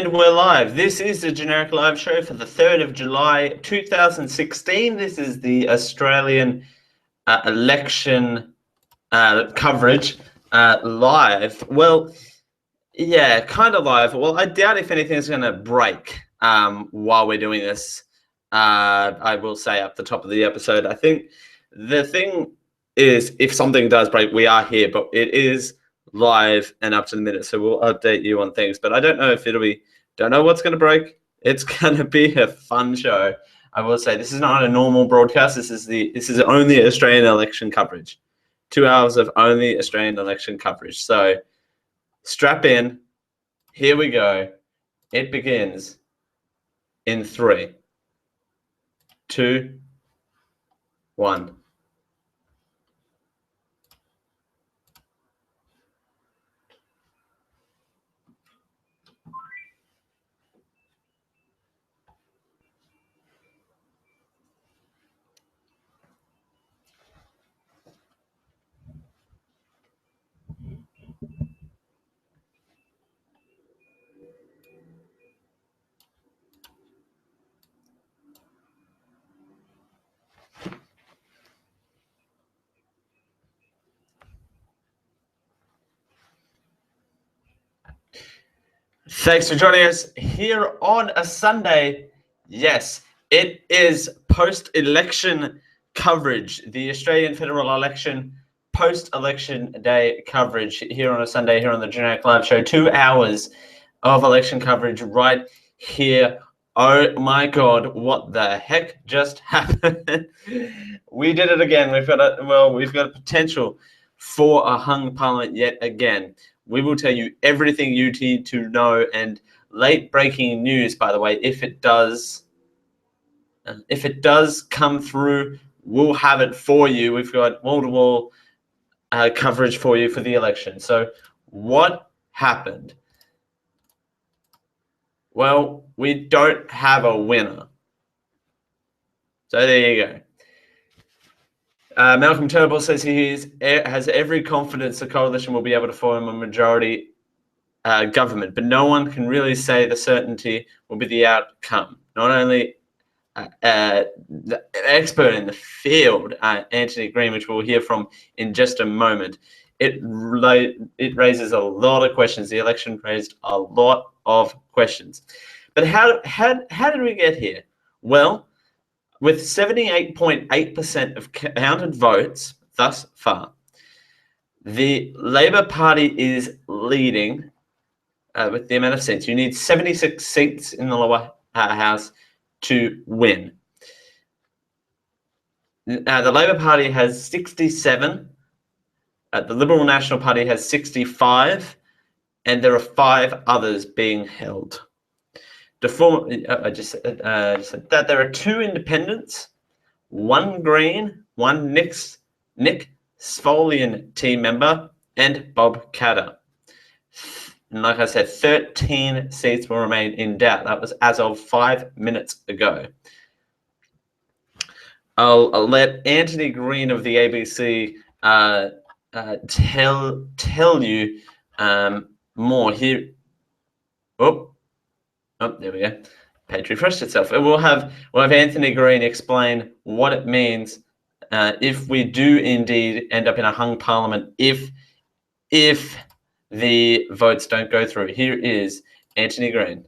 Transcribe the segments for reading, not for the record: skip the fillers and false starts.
And we're live. This is the Generic Live Show for the 3rd of July 2016. This is the Australian election coverage live. Well, yeah, kind of live. Well, I doubt if anything's going to break while we're doing this. I will say up the top of the episode. I think the thing is, if something does break, we are here, but it is live and up to the minute, so we'll update you on things. But I don't know if it'll be, don't know what's going to break. It's going to be a fun show. I will say this is not a normal broadcast. This is only Australian election coverage. 2 hours of only Australian election coverage. So strap in. Here we go. It begins in 3, 2, 1. Thanks for joining us here on a Sunday. Yes, it is post-election coverage, the Australian federal election post-election day coverage here on a Sunday here on the Generic Live Show. 2 hours of election coverage right here. Oh my God, what the heck just happened? We did it again. We've got a potential for a hung parliament yet again. We will tell you everything you need to know, and late breaking news, by the way, if it does come through, we'll have it for you. We've got wall-to-wall coverage for you for the election. So what happened? Well, we don't have a winner. So there you go. Malcolm Turnbull says he has every confidence the coalition will be able to form a majority government, but no one can really say the certainty will be the outcome. Not only the expert in the field, Anthony Green, which we'll hear from in just a moment, it raises a lot of questions. The election raised a lot of questions. But how did we get here? Well, with 78.8% of counted votes thus far, the Labor Party is leading with the amount of seats. You need 76 seats in the lower house to win. The Labor Party has 67. The Liberal National Party has 65, and there are 5 others being held. I just said that there are 2 independents, 1 Green, 1 Nick Spolian team member, and Bob Katter. And like I said, 13 seats will remain in doubt. That was as of 5 minutes ago. I'll let Anthony Green of the ABC tell you more here. Oh, there we go. Page refreshed itself. We'll have Anthony Green explain what it means if we do indeed end up in a hung parliament, if the votes don't go through. Here is Anthony Green.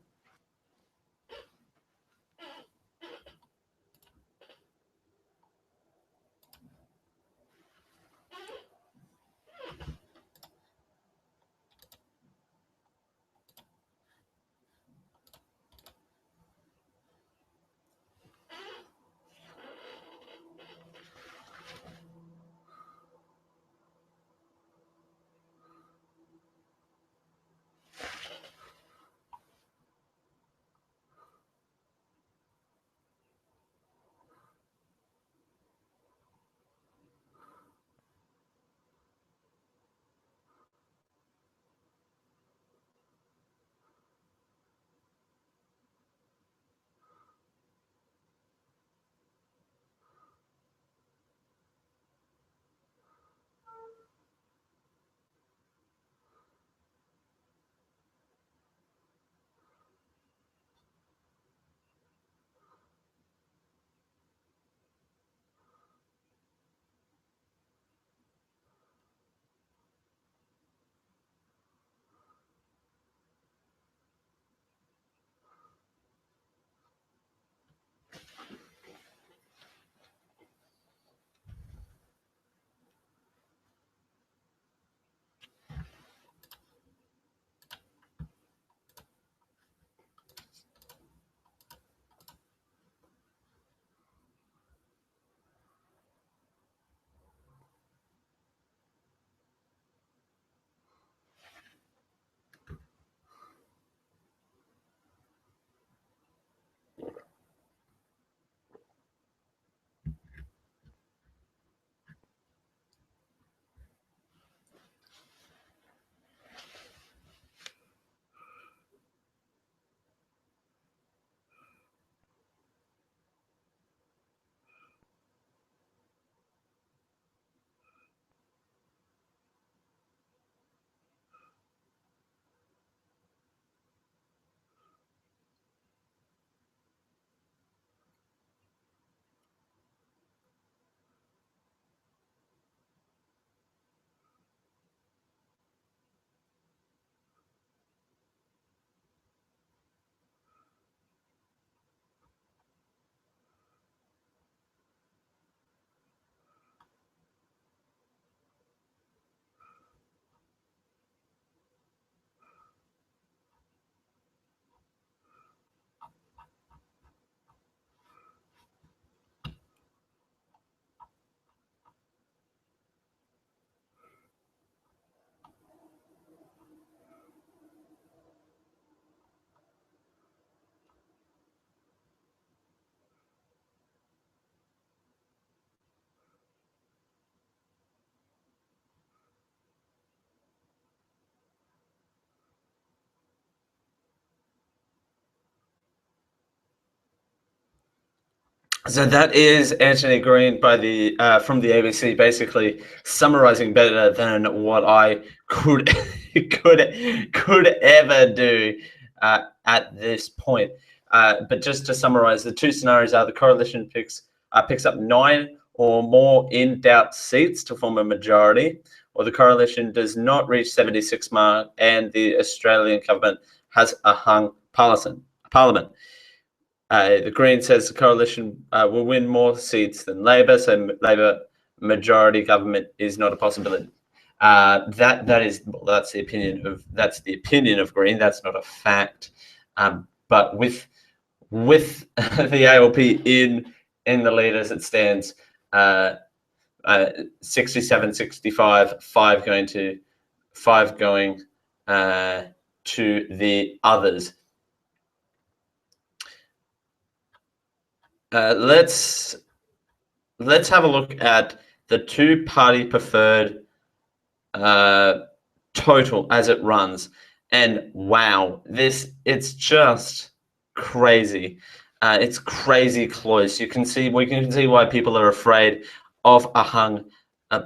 So that is Anthony Green by the from the ABC, basically summarizing better than what I could could ever do at this point. But just to summarize, the two scenarios are: the coalition picks up 9 or more in doubt seats to form a majority, or the coalition does not reach 76 mark and the Australian government has a hung parliament. The Green says the coalition will win more seats than Labor, so Labor majority government is not a possibility. That's the opinion of Green. That's not a fact. But with the ALP in the lead as it stands, 67, 65, 5 going to the others. Let's have a look at the two-party preferred total as it runs, and wow, it's just crazy. It's crazy close. We can see why people are afraid of a hung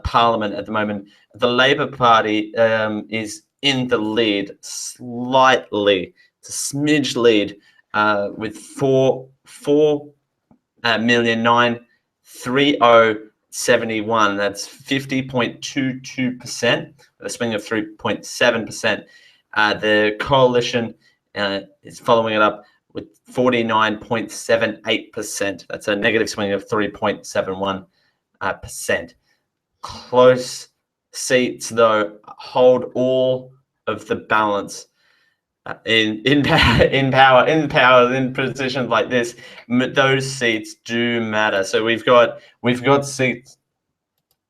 parliament at the moment. The Labor Party is in the lead slightly. It's a smidge lead with 4,930,71. That's 50.22%, with a swing of 3.7%. The coalition is following it up with 49.78%. That's a negative swing of 3.71%. Close seats, though, hold all of the balance. In positions like this, those seats do matter. So we've got seats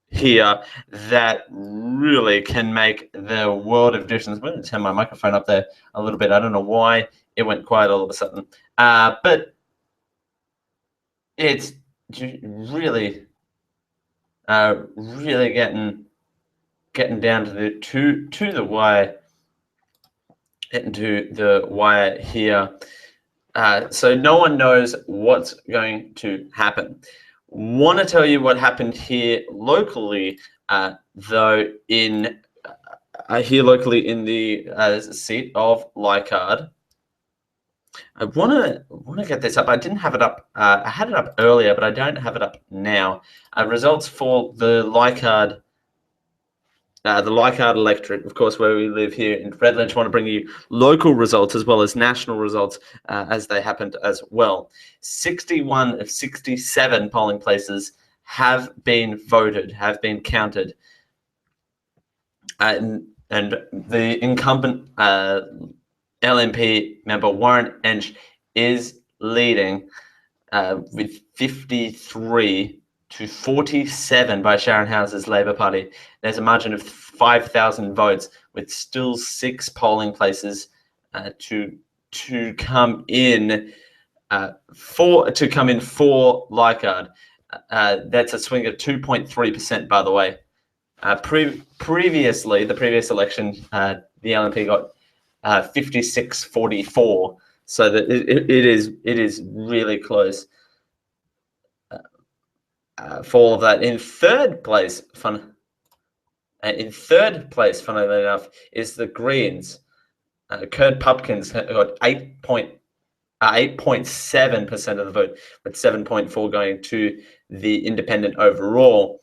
here that really can make the world of difference. I'm going to turn my microphone up there a little bit. I don't know why it went quiet all of a sudden, but it's really getting down to the wire. Into the wire here. So no one knows what's going to happen. Want to tell you what happened here locally, though, in the seat of Leichhardt. I want to get this up. I didn't have it up. I had it up earlier, but I don't have it up now. Results for the Leichhardt electorate, of course, where we live here in Redlands. Want to bring you local results as well as national results as they happened as well. 61 of 67 polling places have been counted. And the incumbent LNP member, Warren Entsch, is leading with 53 to 47 by Sharon House's Labor Party. There's a margin of 5,000 votes, with still 6 polling places to come in for Leichhardt. That's a swing of 2.3%, by the way. Previously, the previous election, the LNP got 56-44, so that it is really close. For all of that, in third place, funnily enough, is the Greens. Kurt Pumpkins got 8.7% of the vote, with 7.4 going to the independent overall.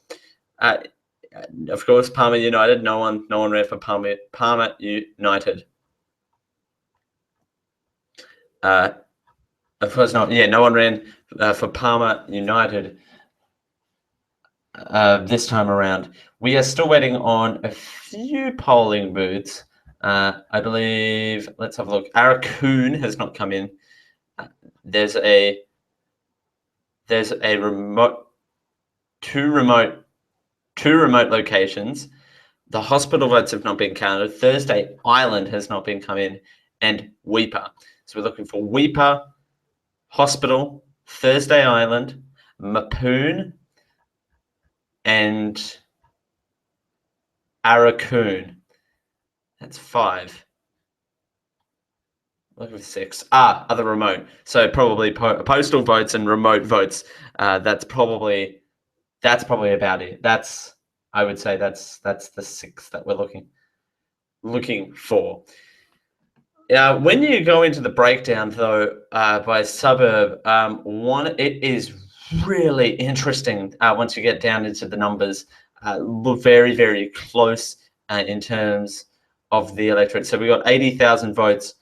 Of course, Palmer United. No one ran for Palmer United. Of course not. Yeah, no one ran for Palmer United this time around. We are still waiting on a few polling booths. I believe. Let's have a look. Arakoon has not come in. There's a remote, two remote locations. The hospital votes have not been counted. Thursday Island has not been come in, and Weipa. So we're looking for Weipa, Hospital, Thursday Island, Mapoon, and Arakoon. That's 5. Look at 6. Other remote. So probably postal votes and remote votes. That's probably about it. I would say that's the 6 that we're looking for. When you go into the breakdown, though, by suburb, it is really interesting once you get down into the numbers. Look very, very close in terms of the electorate. So we got 80,000 votes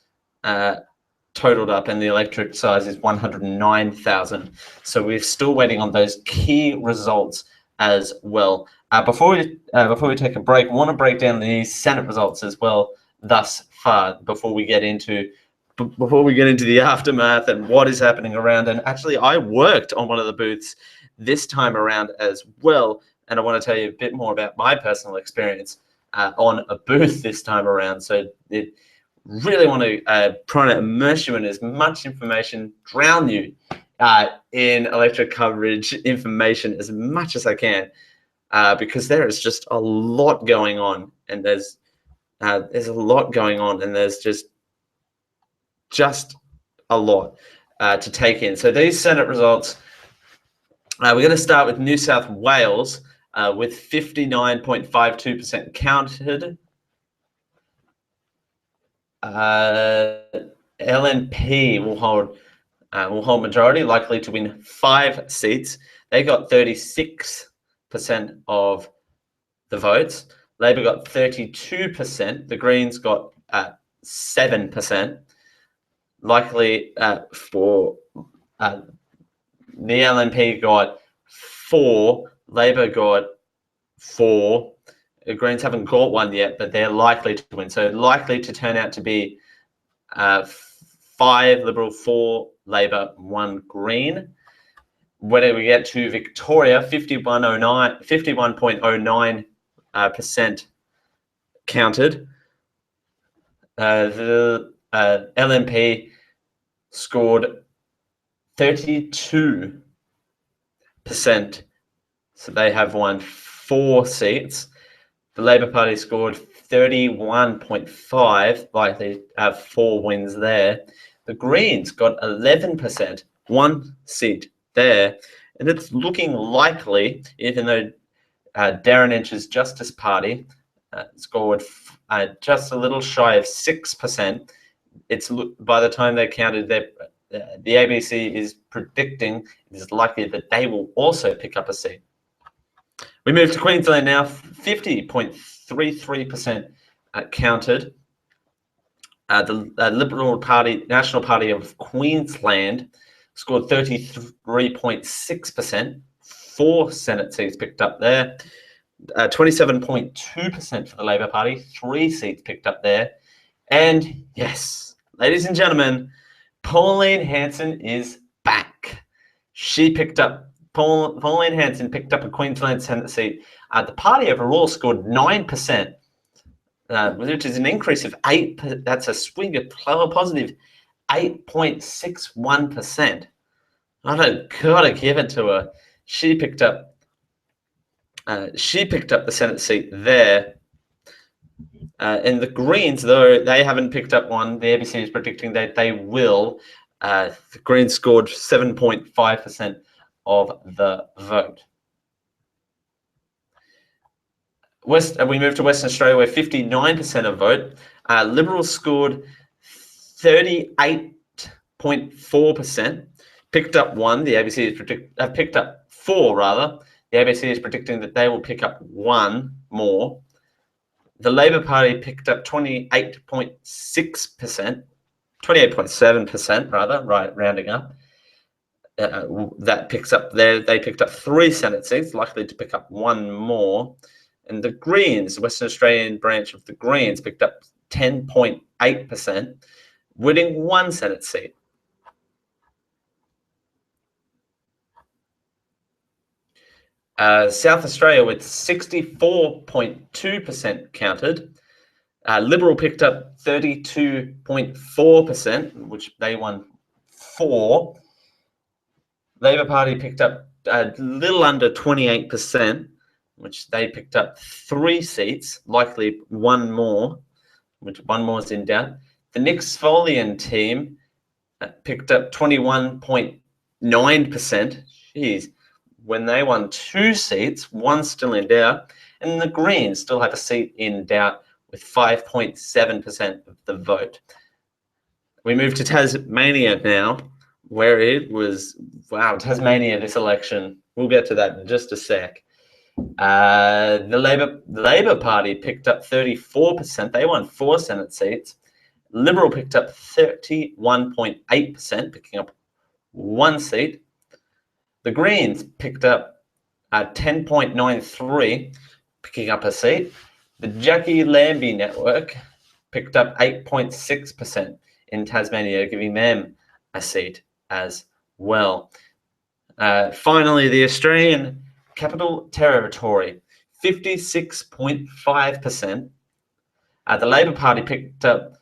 totaled up, and the electorate size is 109,000. So we're still waiting on those key results as well. Before we take a break, I want to break down the Senate results as well thus far before we get into the aftermath and what is happening around. And actually, I worked on one of the booths this time around as well, and I want to tell you a bit more about my personal experience on a booth this time around. So it really want to try to immerse you in as much information, drown you in electorate coverage information as much as I can, because there is just a lot going on, and there's a lot going on, and there's just a lot to take in. So these Senate results, we're going to start with New South Wales with 59.52% counted. LNP will hold majority, likely to win 5 seats. They got 36% of the votes. Labor got 32%. The Greens got 7%. Likely for the LNP got 4. Labor got 4. The Greens haven't got 1 yet, but they're likely to win. So likely to turn out to be 5 Liberal, 4 Labor, 1 Green. When we get to Victoria, 51.09% counted. The LNP scored 32%, so they have won 4 seats. The Labor Party scored 31.5%, likely to have 4 wins there. The Greens got 11%, 1 seat there, and it's looking likely, even though Darren Inch's Justice Party scored just a little shy of 6%. It's by the time they counted, the ABC is predicting it is likely that they will also pick up a seat. We move to Queensland now. 50.33% counted. The Liberal Party, National Party of Queensland, scored 33.6%. 4 Senate seats picked up there. 27.2% for the Labor Party. 3 seats picked up there. And yes, ladies and gentlemen, Pauline Hanson is back. Pauline Hanson picked up a Queensland Senate seat. The party overall scored 9%, which is an increase of 8%. That's a swing of positive 8.61%. I've got to give it to her. She picked up the Senate seat there. And the Greens, though they haven't picked up one, the ABC is predicting that they will. The Greens scored 7.5% of the vote. We move to Western Australia, where 59% of vote. Liberals scored 38.4%. Picked up 1. The ABC is picked up 4 rather. The ABC is predicting that they will pick up 1 more. The Labor Party picked up 28.6%, 28.7% rather, right, rounding up. That picks up there. They picked up 3 Senate seats, likely to pick up 1 more. And the Greens, the Western Australian branch of the Greens, picked up 10.8%, winning 1 Senate seat. South Australia with 64.2% counted. Liberal picked up 32.4%, which they won 4. Labor Party picked up a little under 28%, which they picked up 3 seats, likely 1 more, which 1 more is in doubt. The Nick Spolian team picked up 21.9%. Jeez, when they won 2 seats, 1 still in doubt, and the Greens still have a seat in doubt with 5.7% of the vote. We move to Tasmania now, where it was, wow, Tasmania, this election. We'll get to that in just a sec. The Labor Party picked up 34%. They won 4 Senate seats. Liberal picked up 31.8%, picking up 1 seat. The Greens picked up 10.93, picking up a seat. The Jackie Lambie Network picked up 8.6% in Tasmania, giving them a seat as well. Finally, the Australian Capital Territory, 56.5%. The Labor Party picked up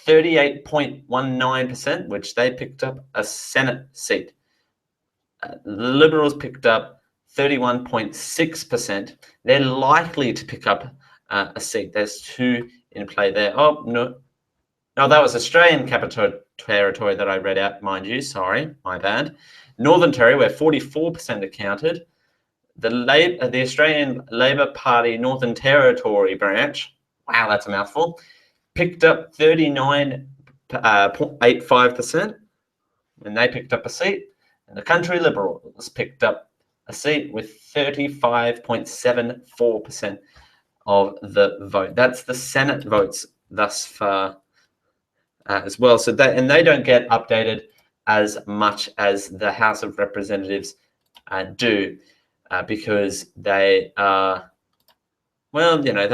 38.19%, which they picked up a Senate seat. The Liberals picked up 31.6%. They're likely to pick up a seat. There's 2 in play there. Oh, no, that was Australian Capital Territory that I read out, mind you. Sorry, my bad. Northern Territory, where 44% are counted. The Australian Labor Party Northern Territory branch, wow, that's a mouthful, picked up 39.85%, and they picked up a seat. And the Country Liberals picked up a seat with 35.74% of the vote. That's the Senate votes thus far as well. So they don't get updated as much as the House of Representatives do, because they are, well, they're not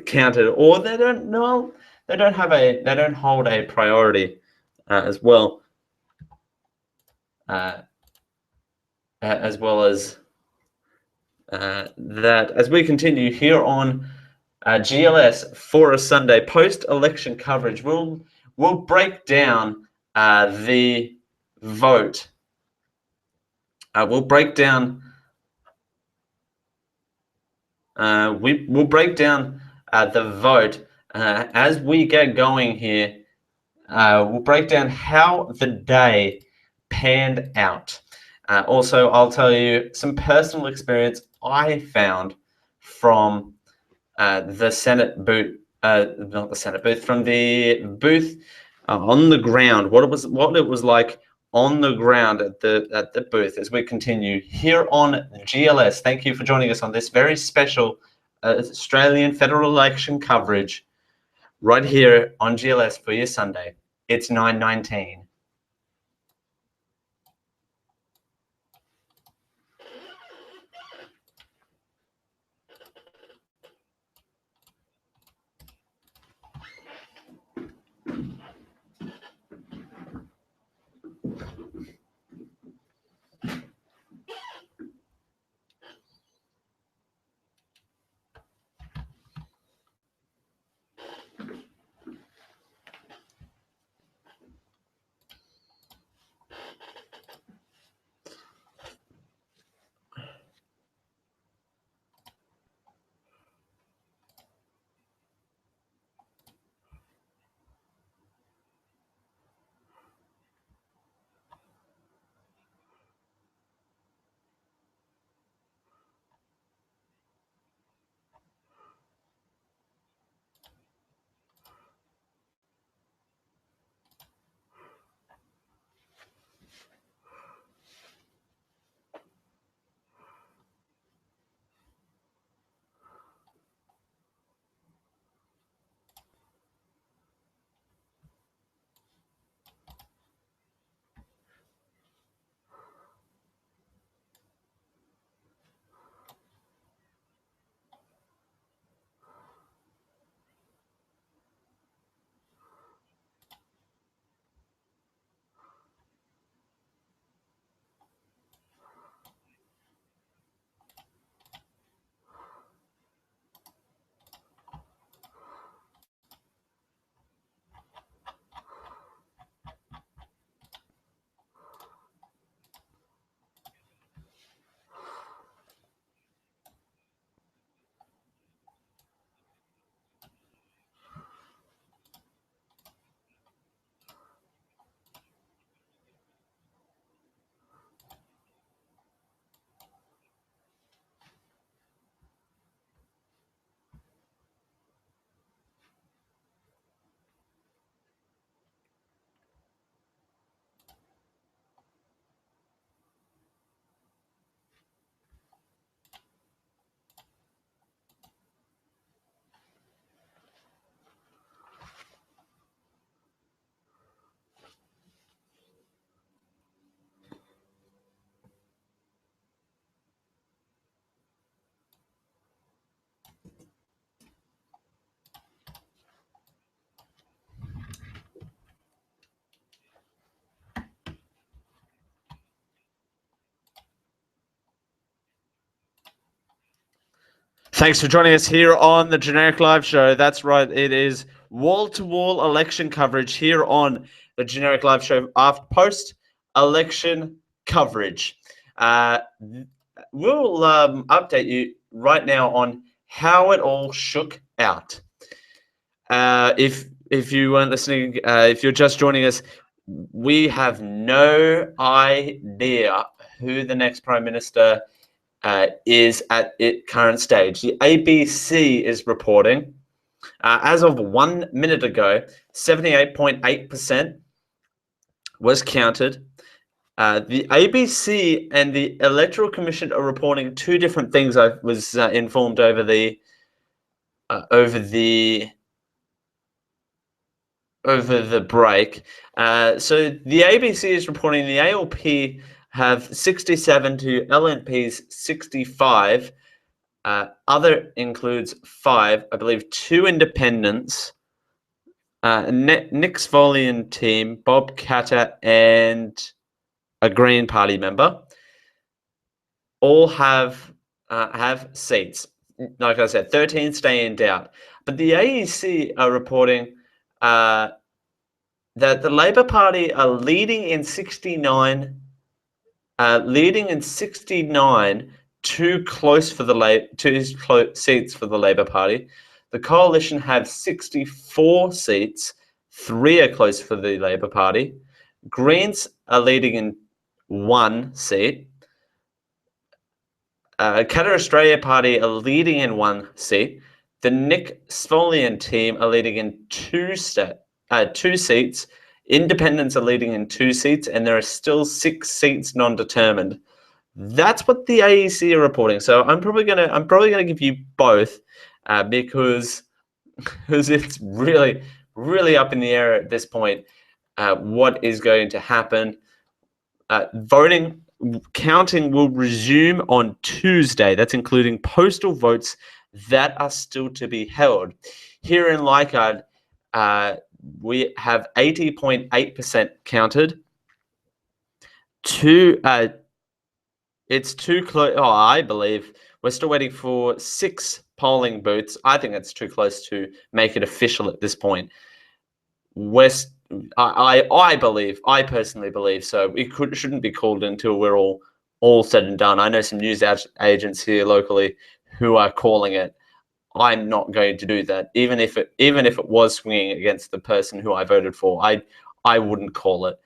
counted, or they don't hold a priority as well as that. As we continue here on GLS for a Sunday post-election coverage, we'll break down the vote. We'll break down the vote as we get going here. We'll break down how the day panned out. Also, I'll tell you some personal experience I found from the Senate booth, not the Senate booth, from the booth on the ground. What it was like on the ground at the booth as we continue here on GLS. Thank you for joining us on this very special Australian federal election coverage right here on GLS for your Sunday. It's 9:19. Thanks for joining us here on the Generic Live Show. That's right, it is wall-to-wall election coverage here on the Generic Live Show after post-election coverage. We'll update you right now on how it all shook out. If you weren't listening, if you're just joining us, we have no idea who the next Prime Minister is at its current stage. The ABC is reporting, as of 1 minute ago, 78.8% was counted. The ABC and the Electoral Commission are reporting two different things. I was informed over the break. So the ABC is reporting the ALP have 67 to LNP's 65. Other includes 5, I believe 2 independents, Nick's Volian team, Bob Katter, and a Green Party member. All have seats. Like I said, 13 stay in doubt. But the AEC are reporting that the Labor Party are leading in 69. Too close for the seats for the Labor Party. The coalition have 64 seats. 3 are close for the Labor Party. Greens are leading in 1 seat. Katter Australia Party are leading in 1 seat. The Nick Svolian team are leading in 2 seats. Independents are leading in 2 seats, and there are still 6 seats non-determined. That's what the AEC are reporting. So I'm probably gonna give you both because it's really up in the air at this point. What is going to happen? Counting will resume on Tuesday. That's including postal votes that are still to be held. Here in Leichhardt, we have 80.8% counted. It's too close. Oh, I believe we're still waiting for 6 polling booths. I think it's too close to make it official at this point. I personally believe so. It shouldn't be called until we're all said and done. I know some news agents here locally who are calling it. I'm not going to do that. Even if it was swinging against the person who I voted for, I wouldn't call it.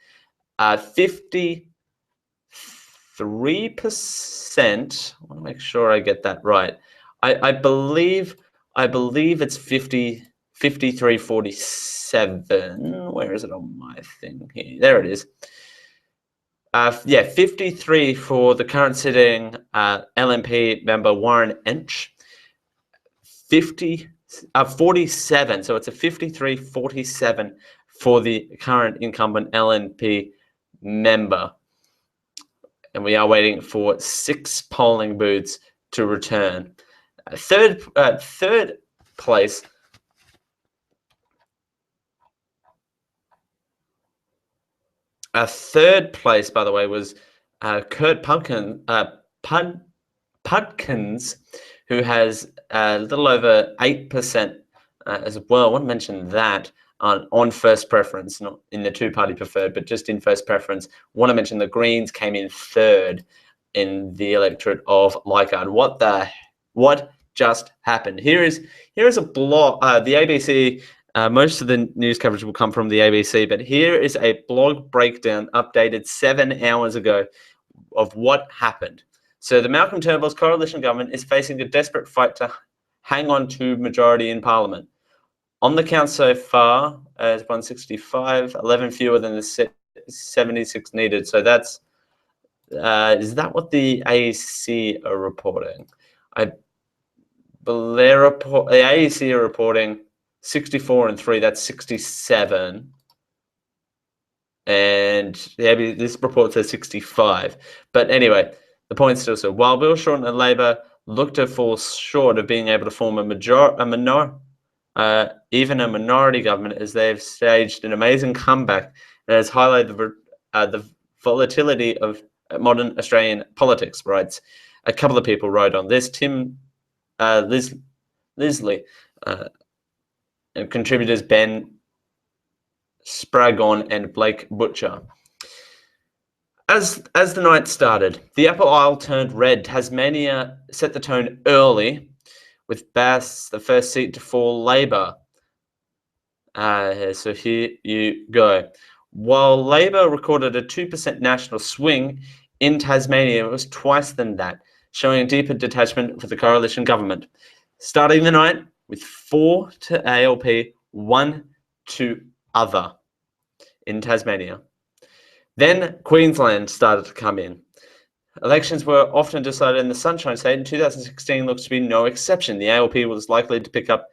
53%. I want to make sure I get that right. I believe it's 53-47. Where is it on my thing here? There it is. 53 for the current sitting LNP member Warren Entsch. 47. So it's a 53-47 for the current incumbent LNP member. And we are waiting for 6 polling booths to return. Third place. Third place, by the way, was Kurt Pudkins, who has a little over 8% as well. I want to mention that on first preference, not in the 2-party preferred, but just in first preference. I want to mention the Greens came in 3rd in the electorate of Leichhardt. What just happened? Here is a blog. The ABC. Most of the news coverage will come from the ABC, but here is a blog breakdown updated 7 hours ago of what happened. So the Malcolm Turnbull's coalition government is facing a desperate fight to hang on to majority in Parliament. On the count so far, as 165, 11 fewer than the 76 needed. So that's is that what the AEC are reporting? The AEC are reporting 64 and 3. That's 67. And this report says 65. But anyway, the point still so. While Bill Shorten and Labor look to fall short of being able to form even a minority government, as they've staged an amazing comeback and has highlighted the volatility of modern Australian politics, writes. A couple of people wrote on this. Tim Lisley, and contributors Ben Spragon and Blake Butcher. As the night started, the upper aisle turned red. Tasmania set the tone early, with Bass the first seat to fall Labor. So here you go. While Labor recorded a 2% national swing, in Tasmania it was twice than that, showing a deeper detachment for the coalition government. Starting the night with 4 to ALP, 1 to other in Tasmania. Then Queensland started to come in. Elections were often decided in the Sunshine State, and 2016 looks to be no exception. The ALP was likely to pick up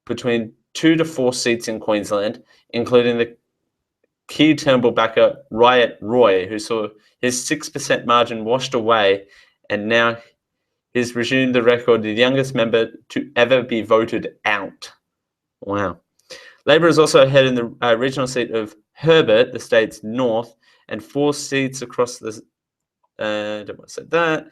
between 2 to 4 seats in Queensland, including the key Turnbull backer Riot Roy, who saw his 6% margin washed away, and now he's resumed the record, the youngest member to ever be voted out. Wow. Labor is also ahead in the regional seat of Herbert, the state's north, and 4 seats across the don't want to say that.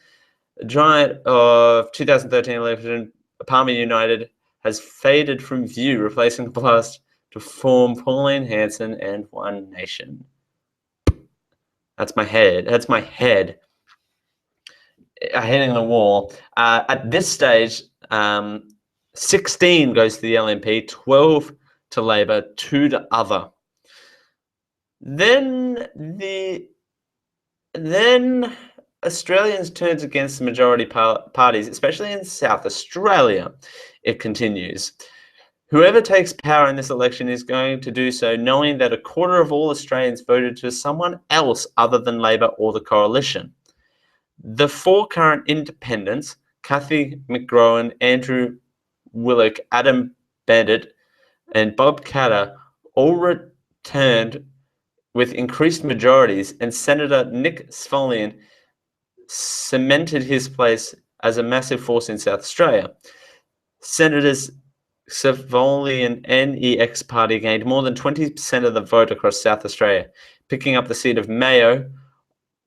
The giant of 2013 election, Palmer United, has faded from view, replacing the blast to form Pauline Hanson and One Nation. That's my head. That's my head hitting the wall. At this stage, 16 goes to the LNP, 12 to Labor, 2 to other. Then Australians turns against the majority parties, especially in South Australia. It continues. Whoever takes power in this election is going to do so knowing that a quarter of all Australians voted for someone else other than Labor or the coalition. The 4 current independents, Cathy McGrowan, Andrew Willock, Adam Bandit, and Bob Katter, all returned with increased majorities, and Senator Nick Svolian cemented his place as a massive force in South Australia. Senators Svolian and EX Party gained more than 20% of the vote across South Australia, picking up the seat of Mayo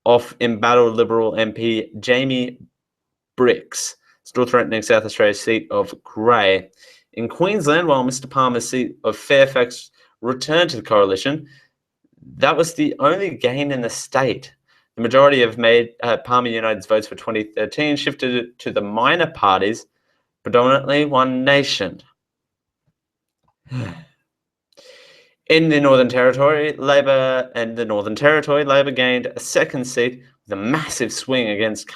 off embattled Liberal MP Jamie Bricks, still threatening South Australia's seat of Grey. In Queensland, while Mr Palmer's seat of Fairfax returned to the coalition, that was the only gain in the state. The majority of Palmer United's votes for 2013 shifted to the minor parties, predominantly One Nation. In the Northern Territory, Labor gained a second seat with a massive swing against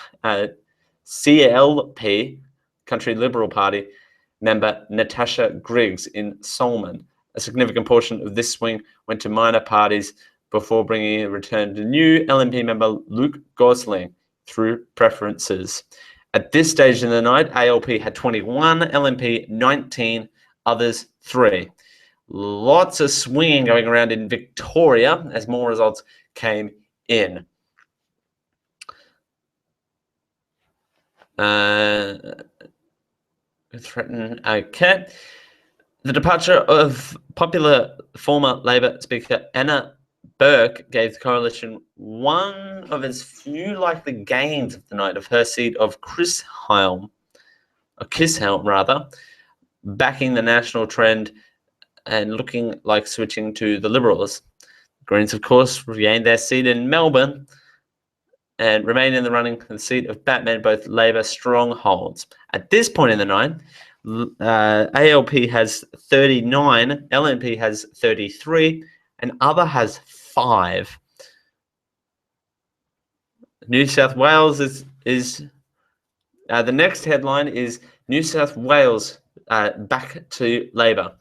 CLP, Country Liberal Party, member Natasha Griggs in Solomon. A significant portion of this swing went to minor parties before bringing a return to new LNP member Luke Gosling through preferences. At this stage in the night, ALP had 21, LNP 19, others 3. Lots of swinging going around in Victoria as more results came in. Okay. The departure of popular former Labor Speaker Anna Burke gave the coalition one of its few likely gains of the night of her seat of Chisholm, backing the national trend and looking like switching to the Liberals. The Greens, of course, regained their seat in Melbourne and remain in the running for the seat of Batman, both Labor strongholds. At this point in the night, ALP has 39, LNP has 33, and other has 5. New South Wales is the next headline is New South Wales back to Labor.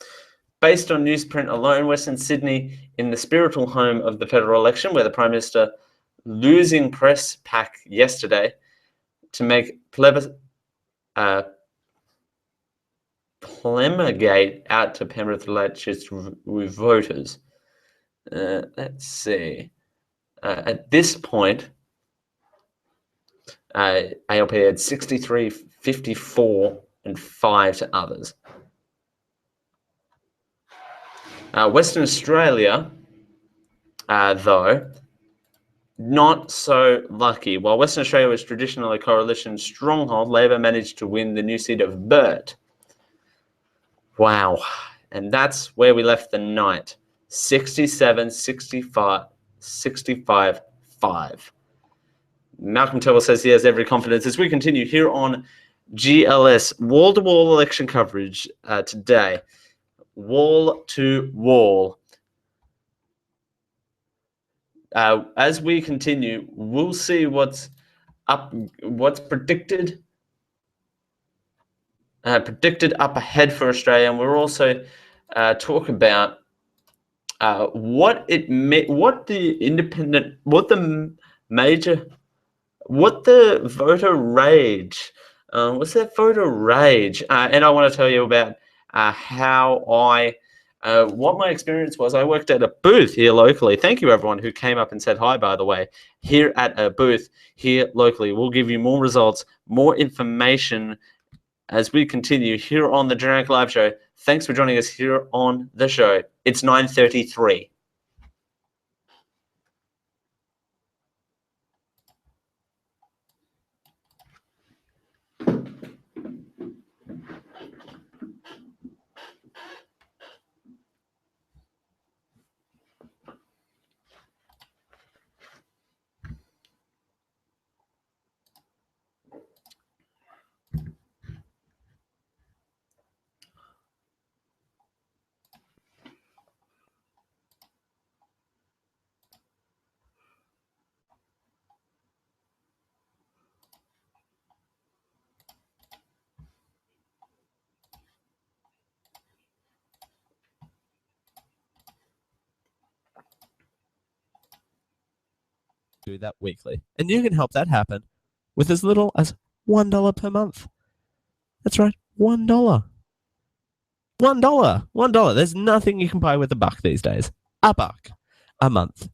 Based on newsprint alone, Western Sydney, in the spiritual home of the federal election, where the Prime Minister losing press pack yesterday to make Plemagate out to Penrith elections with voters. Let's see. At this point, ALP had 63, 54, and 5 to others. Western Australia, though, not so lucky. While Western Australia was traditionally a coalition stronghold, Labor managed to win the new seat of Burt. Wow. And that's where we left the night. 67, 65, 65, 5. Malcolm Turnbull says he has every confidence as we continue here on GLS, wall-to-wall election coverage today. Wall to wall. As we continue, we'll see what's up, what's predicted up ahead for Australia, and we'll also talk about what the voter rage. What's that voter rage? And I want to tell you about how what my experience was. I worked at a booth here locally. Thank you, everyone who came up and said hi, by the way, here at a booth here locally. We'll give you more results, more information as we continue here on the Generic Live Show. Thanks for joining us here on the show. It's 9:33. Do that weekly. And you can help that happen with as little as $1 per month. That's right, $1. $1. There's nothing you can buy with a buck these days. A buck a month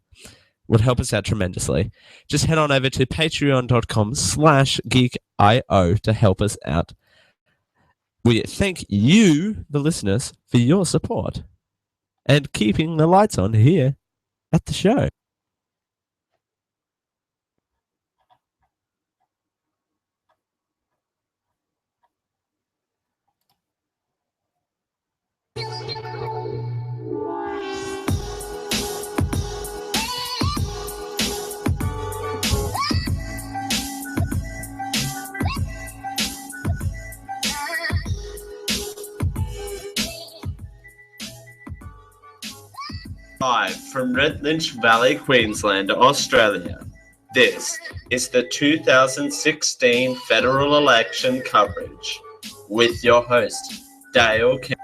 would help us out tremendously. Just head on over to patreon.com/geekio to help us out. We thank you, the listeners, for your support and keeping the lights on here at the show. Live from Redlinch Valley, Queensland, Australia. This is the 2016 federal election coverage with your host, Dale Kim.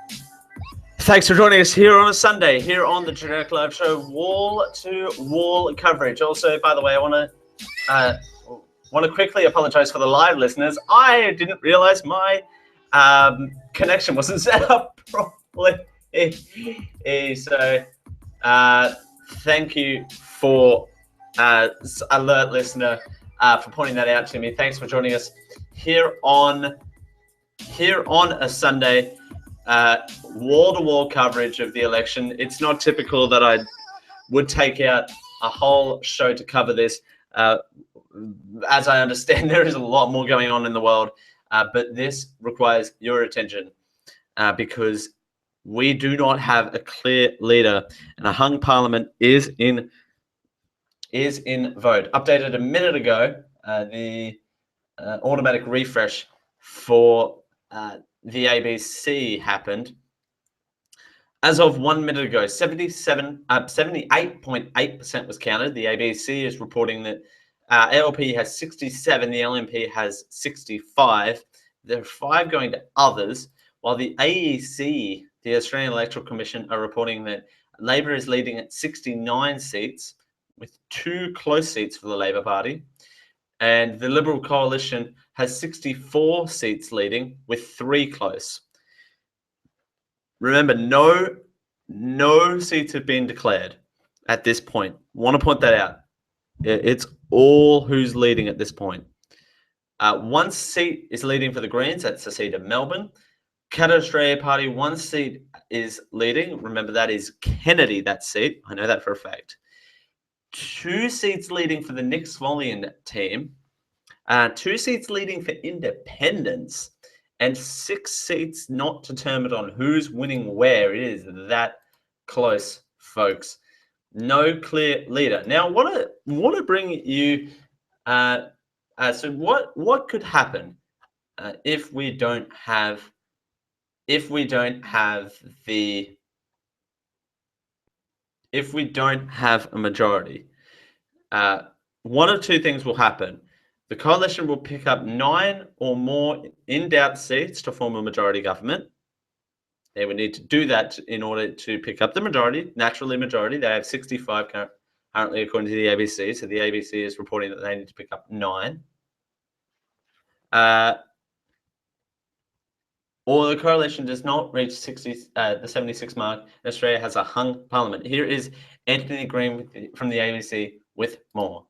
Thanks for joining us here on a Sunday, here on the Generic Live Show, wall-to-wall coverage. Also, by the way, I want to quickly apologize for the live listeners. I didn't realize my connection wasn't set up properly. So thank you for alert listener for pointing that out to me. Thanks for joining us here on a Sunday, wall-to-wall coverage of the election. It's not typical that I would take out a whole show to cover this. As I understand, there is a lot more going on in the world, but this requires your attention because we do not have a clear leader, and a hung parliament is in vote. Updated a minute ago, the automatic refresh for the ABC happened. As of 1 minute ago, 78.8% was counted. The ABC is reporting that ALP has 67, the LNP has 65. There are 5 going to others, while the AEC, the Australian Electoral Commission, are reporting that Labor is leading at 69 seats, with 2 close seats for the Labor Party. And the Liberal coalition has 64 seats leading, with 3 close. Remember, no seats have been declared at this point. Want to point that out. It's all who's leading at this point. 1 seat is leading for the Greens. That's the seat of Melbourne. Canada Australia Party, 1 seat is leading. Remember, that is Kennedy, that seat. I know that for a fact. 2 seats leading for the Nick Swollian team, 2 seats leading for independents, and 6 seats not determined on who's winning where. It is that close, folks. No clear leader. Now, want to bring you. So what could happen if we don't have a majority? One of two things will happen. The coalition will pick up 9 or more in-doubt seats to form a majority government. They would need to do that in order to pick up the majority, naturally majority. They have 65 currently, according to the ABC. So the ABC is reporting that they need to pick up 9. Or the coalition does not reach the 76 mark, and Australia has a hung parliament. Here is Anthony Green from the ABC with more.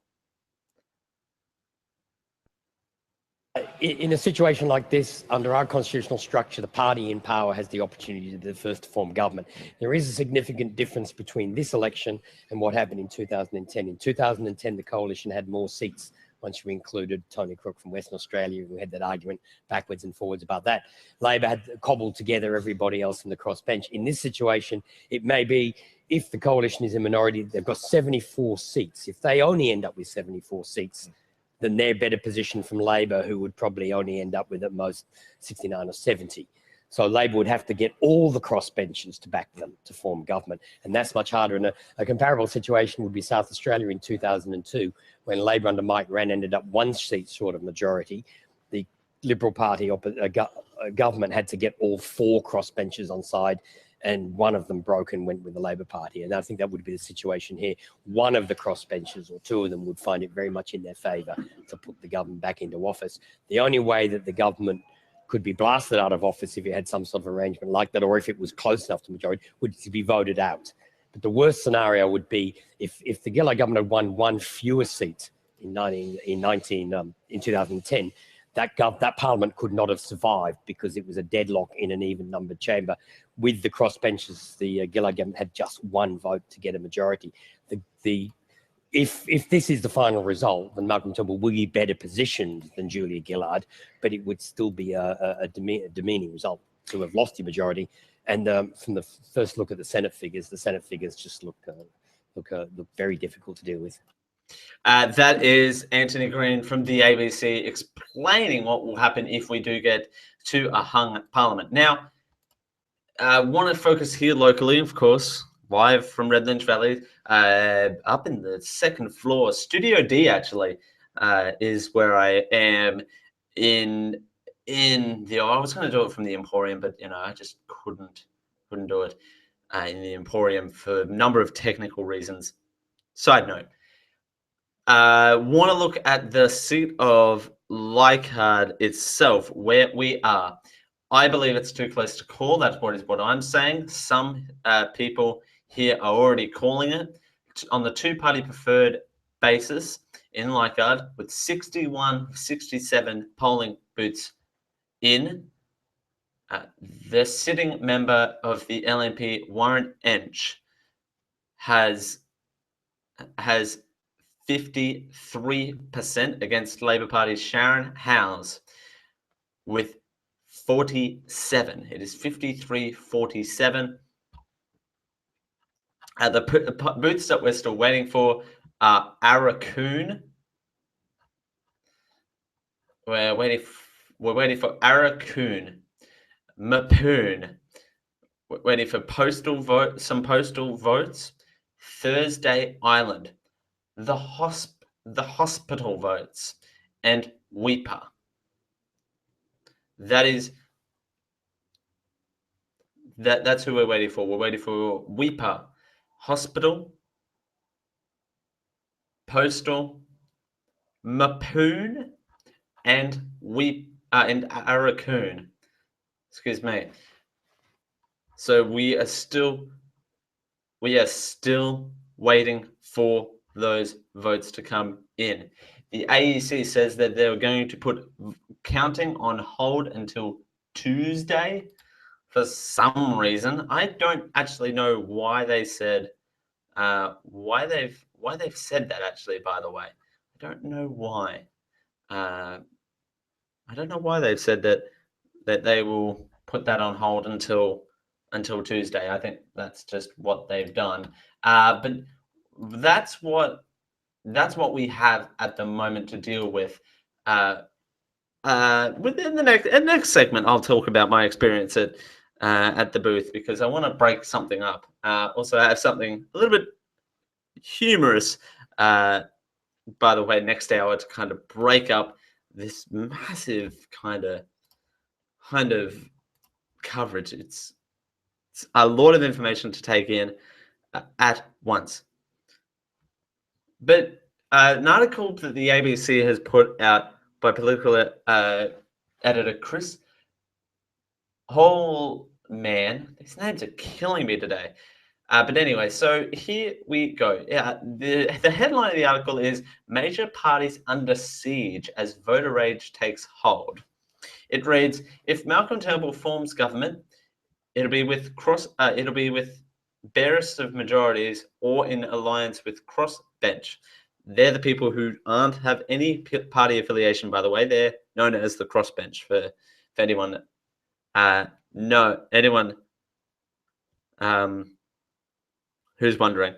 In a situation like this, under our constitutional structure, the party in power has the opportunity to be the first to form government. There is a significant difference between this election and what happened in 2010. In 2010, the coalition had more seats once you included Tony Crook from Western Australia, who had that argument backwards and forwards about that. Labor had cobbled together everybody else in the crossbench. In this situation, it may be, if the coalition is a minority, they've got 74 seats. If they only end up with 74 seats, then they're better positioned from Labor, who would probably only end up with at most 69 or 70. So Labor would have to get all the crossbenchers to back them to form government. And that's much harder. And a comparable situation would be South Australia in 2002, when Labor under Mike Rann ended up 1 seat short of majority. The Liberal Party government had to get all 4 crossbenchers on side, and one of them broke and went with the Labor Party. And I think that would be the situation here. One of the crossbenchers, or 2 of them, would find it very much in their favour to put the government back into office. The only way that the government could be blasted out of office, if you had some sort of arrangement like that, or if it was close enough to majority, would to be voted out. But the worst scenario would be if the Gillard government had won 1 fewer seat in 2010, that parliament could not have survived, because it was a deadlock in an even numbered chamber. With the crossbenchers, the Gillard government had just 1 vote to get a majority. If this is the final result, then Malcolm Turnbull will be better positioned than Julia Gillard, but it would still be a demeaning result to have lost the majority. And from the first look at the Senate figures just look very difficult to deal with. That is Anthony Green from the ABC explaining what will happen if we do get to a hung parliament. Now, I want to focus here locally, of course, live from Red Lynch Valley, up in the 2nd floor. Studio D, actually, is where I am I was going to do it from the Emporium, but, I just couldn't do it in the Emporium for a number of technical reasons. Side note. Want to look at the seat of Leichhardt itself, where we are. I believe it's too close to call. That's what I'm saying. Some people here are already calling it on the 2-party preferred basis in Leichhardt, with 67 polling booths in. The sitting member of the LNP, Warren Entsch, has 53% against Labor Party's Sharon Howes with 47. It is 53-47. The booths that we're still waiting for are Arakoon. We're waiting for Arakoon, Mapoon. We're waiting for some postal votes. Thursday Island, the hospital votes, and Weipa. That's who we're waiting for. We're waiting for Weipa, hospital, postal, Mapoon, and Arakoon. Excuse me. So we are still waiting for those votes to come in. The AEC says that they're going to put counting on hold until Tuesday for some reason. I don't actually know why they said Why they've said that, actually, by the way, I don't know why. I don't know why they've said that they will put that on hold until Tuesday. I think that's just what they've done. But that's what we have at the moment to deal with. Within the next segment, I'll talk about my experience at the booth, because I want to break something up. Also, I have something a little bit humorous, by the way, next hour, to kind of break up this massive kind of coverage. It's a lot of information to take in at once. But an article that the ABC has put out by political editor Chris Holman. These names are killing me today. But anyway, so here we go. The headline of the article is "Major Parties Under Siege as Voter Rage Takes Hold." It reads, "If Malcolm Turnbull forms government, it'll be with barest of majorities or in alliance with crossbench." They're the people who aren't have any party affiliation, by the way. They're known as the crossbench, for anyone who's wondering.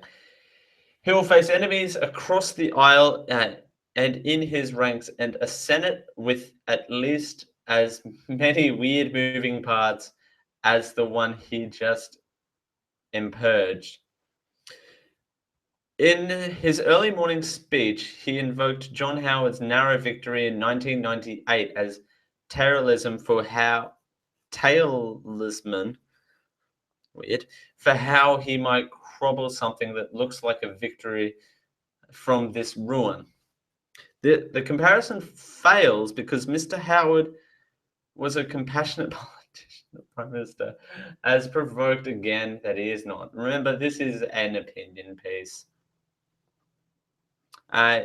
He will face enemies across the aisle and in his ranks, and a Senate with at least as many weird moving parts as the one he just impurged. In his early morning speech, he invoked John Howard's narrow victory in 1998 as Taylorism for how he might crobble something that looks like a victory from this ruin. The comparison fails because Mr. Howard was a compassionate politician, the Prime Minister, as provoked again that he is not. Remember, this is an opinion piece.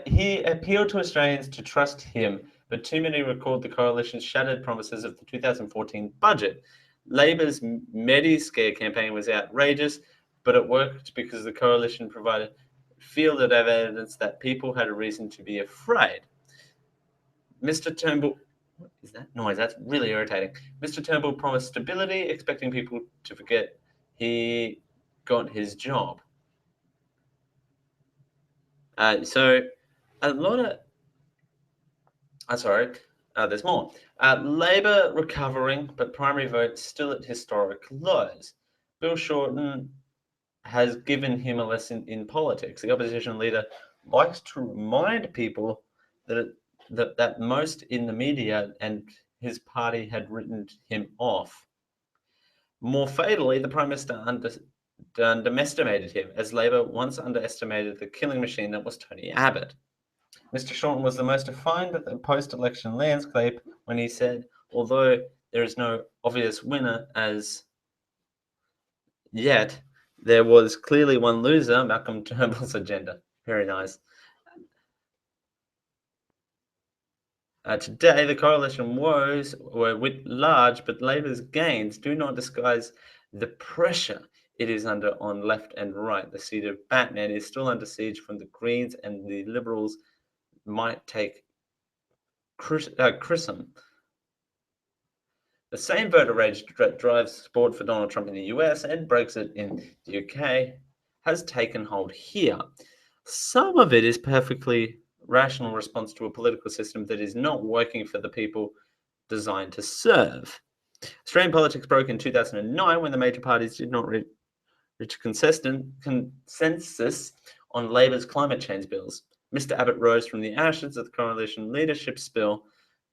He appealed to Australians to trust him, but too many recalled the coalition's shattered promises of the 2014 budget. Labor's Medi-Scare campaign was outrageous, but it worked because the coalition provided fielded evidence that people had a reason to be afraid. Mr. Turnbull, what is that noise? That's really irritating. Mr. Turnbull promised stability, expecting people to forget he got his job. So a lot of, there's more. Labor recovering, but primary votes still at historic lows. Bill Shorten has given him a lesson in politics. The opposition leader likes to remind people that most in the media and his party had written him off. More fatally, the Prime Minister underestimated him, as Labor once underestimated the killing machine that was Tony Abbott. Mr. Shorten was the most defined of the post-election landscape when he said, although there is no obvious winner as yet, there was clearly one loser, Malcolm Turnbull's agenda. Very nice. Today, the coalition woes were large, but Labor's gains do not disguise the pressure it is under on left and right. The seat of Batman is still under siege from the Greens, and the Liberals might take Chrism. The same voter rage drives support for Donald Trump in the US, and Brexit in the UK has taken hold here. Some of it is perfectly rational response to a political system that is not working for the people designed to serve. Australian politics broke in 2009 when the major parties did not reach consensus on Labor's climate change bills. Mr. Abbott rose from the ashes of the coalition leadership spill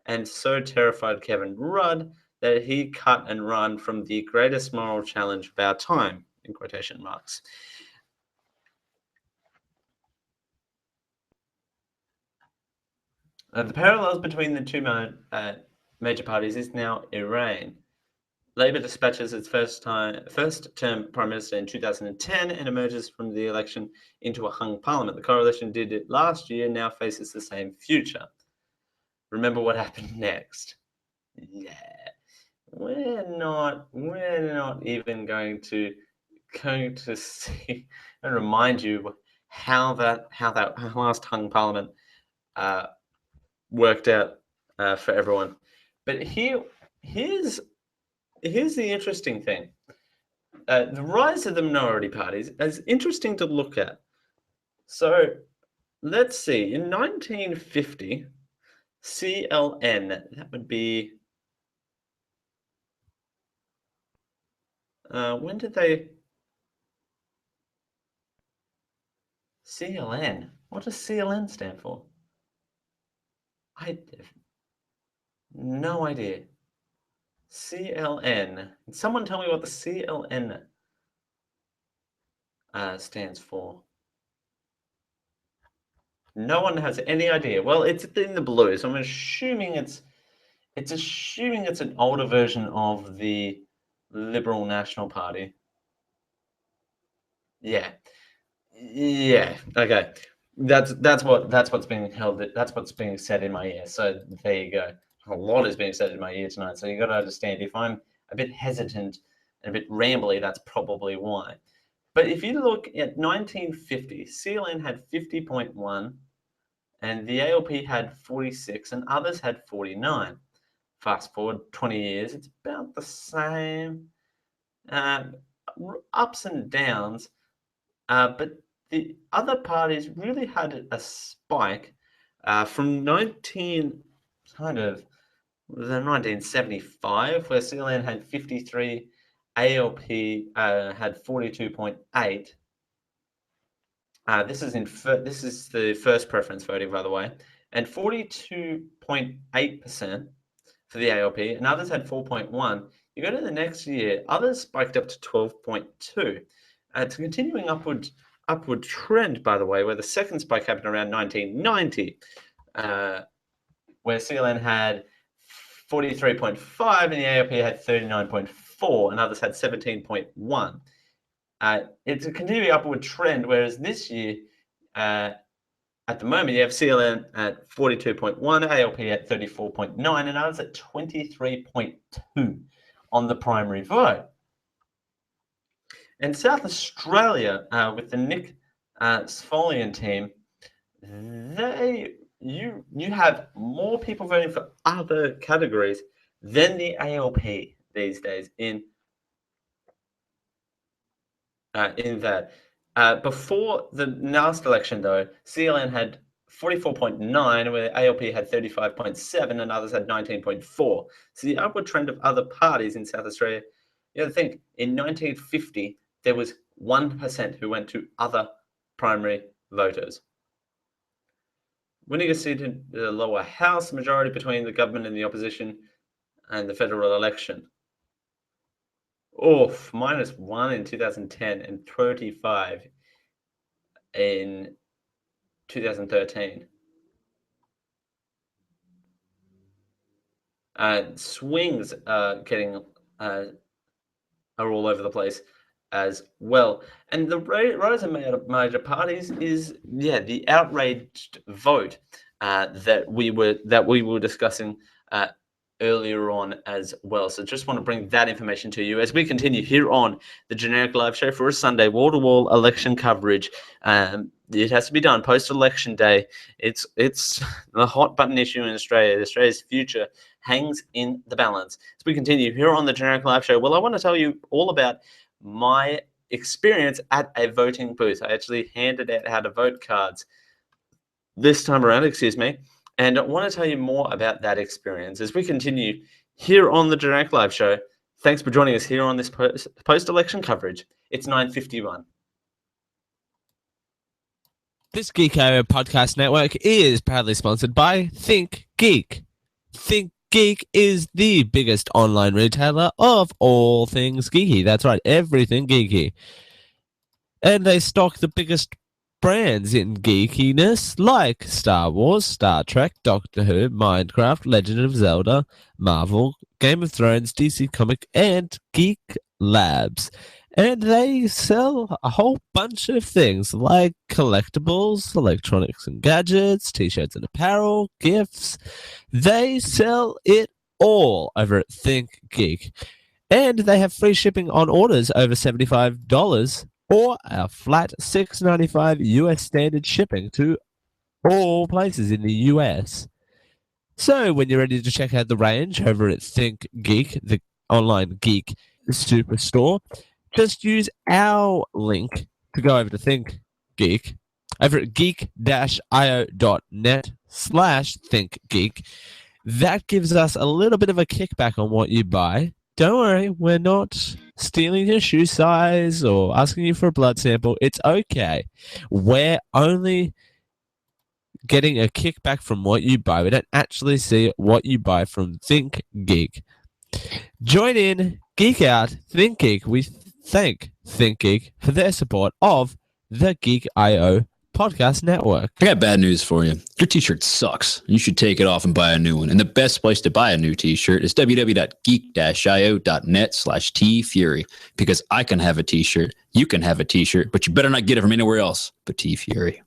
and so terrified Kevin Rudd that he cut and run from the greatest moral challenge of our time, in quotation marks. The parallels between the two major parties is now Iran. Labor dispatches its first-term Prime Minister in 2010 and emerges from the election into a hung parliament. The coalition did it last year, now faces the same future. Remember what happened next? Yeah. We're not even going to going to see and remind you how that last hung parliament worked out for everyone. But here's the interesting thing. The rise of the minority parties is interesting to look at. So let's see. In 1950, CLN, that would be... when did they... CLN? What does CLN stand for? I have no idea. CLN. Can someone tell me what the CLN stands for? No one has any idea. Well, it's in the blue, so I'm assuming it's an older version of the Liberal National Party. Yeah. Okay. That's what's being held. That's what's being said in my ear. So there you go. A lot is being said in my ear tonight. So you got to understand, if I'm a bit hesitant and a bit rambly, that's probably why. But if you look at 1950, CLN had 50.1, and the ALP had 46, and others had 49. Fast forward 20 years, it's about the same. Ups and downs, but the other parties really had a spike from 1975, where CLN had 53, ALP had 42.8. This is the first preference voting, by the way, and 42.8% for the ALP, and others had 4.1. You go to the next year, others spiked up to 12.2. It's a continuing upward trend, by the way, where the second spike happened around 1990, where CLN had 43.5 and the ALP had 39.4, and others had 17.1. It's a continuing upward trend, whereas this year, at the moment, you have CLN at 42.1, ALP at 34.9, and others at 23.2 on the primary vote. In South Australia, with the Nick Spholian team, you have more people voting for other categories than the ALP these days in that. Before the last election, though, CLN had 44.9, where ALP had 35.7, and others had 19.4. So the upward trend of other parties in South Australia, you have to think, in 1950, there was 1% who went to other primary voters. Winning a seat in the lower house, majority between the government and the opposition, and the federal election. -1 in 2010 and 35 in 2013. Swings are all over the place as well. And the rise of major parties is, the outraged vote that we were discussing earlier on as well. So just want to bring that information to you as we continue here on the Generic Live Show for a Sunday wall-to-wall election coverage. It has to be done post-election day. It's the hot button issue in Australia. Australia's future hangs in the balance. As we continue here on the Generic Live Show, well, I want to tell you all about my experience at a voting booth. I actually handed out how to vote cards this time around, and I want to tell you more about that experience as we continue here on the Generic Live Show. Thanks for joining us here on this post-election coverage. It's 9:51. This Geeko podcast network is proudly sponsored by Think Geek. Think Geek is the biggest online retailer of all things geeky. That's right, everything geeky. And they stock the biggest brands in geekiness like Star Wars, Star Trek, Doctor Who, Minecraft, Legend of Zelda, Marvel, Game of Thrones, DC Comic, and Geek Labs. And they sell a whole bunch of things like collectibles, electronics and gadgets, t-shirts and apparel, gifts. They sell it all over at Think Geek. And they have free shipping on orders over $75 or a flat $6.95 US standard shipping to all places in the US. So when you're ready to check out the range over at Think Geek, the online geek superstore, just use our link to go over to Think Geek over at geek-io.net/thinkgeek. That gives us a little bit of a kickback on what you buy. Don't worry, we're not stealing your shoe size or asking you for a blood sample. It's okay. We're only getting a kickback from what you buy. We don't actually see what you buy from Think Geek. Join in, geek out, Think Geek. We thank Think Geek for their support of the Geek.io podcast network. I got bad news for you. Your t-shirt sucks. You should take it off and buy a new one. And the best place to buy a new t-shirt is www.geek-io.net/tfury. Because I can have a t-shirt, you can have a t-shirt, but you better not get it from anywhere else but T-Fury.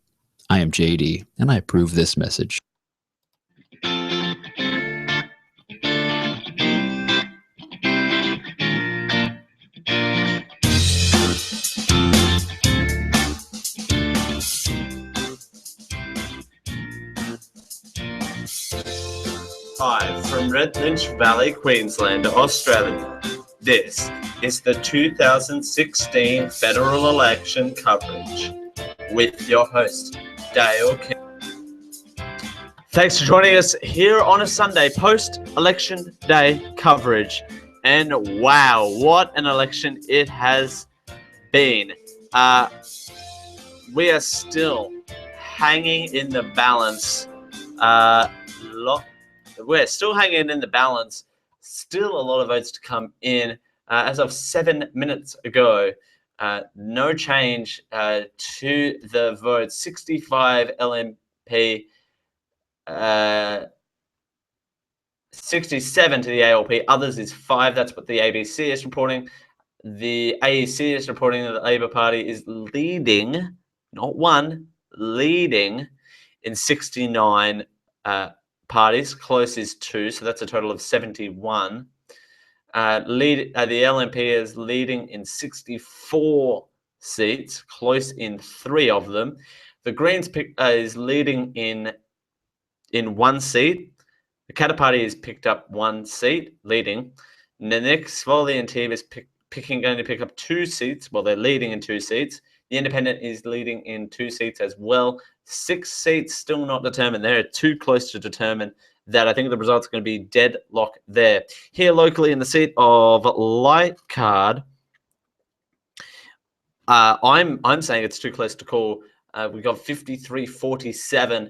I am JD, and I approve this message. Live from Red Lynch Valley, Queensland, Australia. This is the 2016 federal election coverage with your host, Dale King. Thanks for joining us here on a Sunday post-election day coverage. And wow, what an election it has been. We are still hanging in the balance. We're still hanging in the balance. Still a lot of votes to come in. As of 7 minutes ago, no change to the vote. 65 LNP, 67 to the ALP. Others is 5. That's what the ABC is reporting. The AEC is reporting that the Labor Party is leading, not one, leading in 69 parties. Close is 2, so that's a total of 71. The LNP is leading in 64 seats, close in 3 of them. The Greens is leading in 1 seat. The Katter Party has picked up 1 seat, leading. And the Nick Svoley and team is going to pick up 2 seats. Well, they're leading in 2 seats. The Independent is leading in 2 seats as well. 6 seats still not determined. They're too close to determine that. I think the results are going to be deadlock there. Here locally in the seat of Leichhardt, I'm saying it's too close to call. We got 53-47.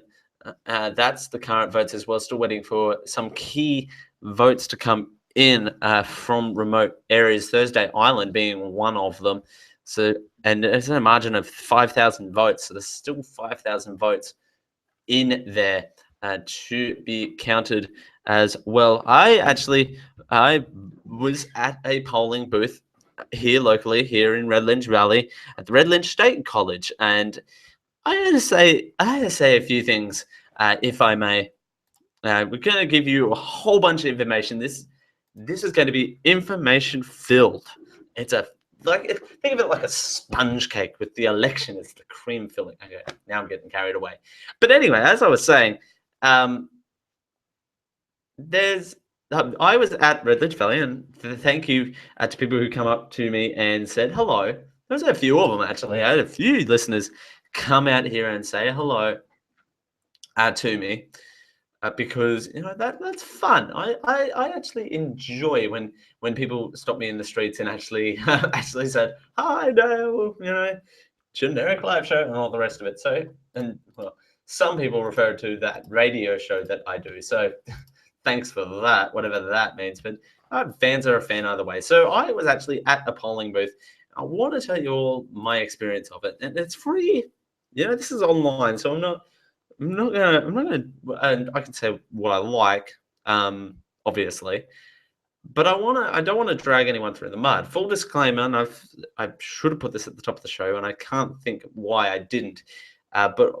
That's the current votes as well. Still waiting for some key votes to come in from remote areas. Thursday Island being one of them. So, and there's a margin of 5,000 votes. So there's still 5,000 votes in there to be counted as well. I was at a polling booth here locally, here in Red Lynch Valley, at the Red Lynch State College, and I had to say a few things, if I may. We're going to give you a whole bunch of information. This is going to be information filled. It's think of it like a sponge cake with the election as the cream filling. Okay, now I'm getting carried away. But anyway, as I was saying, I was at Red Lynch Valley, and thank you to people who come up to me and said hello. There's a few of them, actually. I had a few listeners come out here and say hello to me because that's fun. I actually enjoy when people stop me in the streets and actually said, "Hi, Dale," generic live show and all the rest of it. So, and well, some people refer to that radio show that I do. So thanks for that, whatever that means. But fans are a fan either way. So I was actually at a polling booth. I want to tell you all my experience of it, and it's free. This is online, so I'm not gonna. And I can say what I like, obviously, but I don't want to drag anyone through the mud. Full disclaimer, and I should have put this at the top of the show, and I can't think why I didn't. But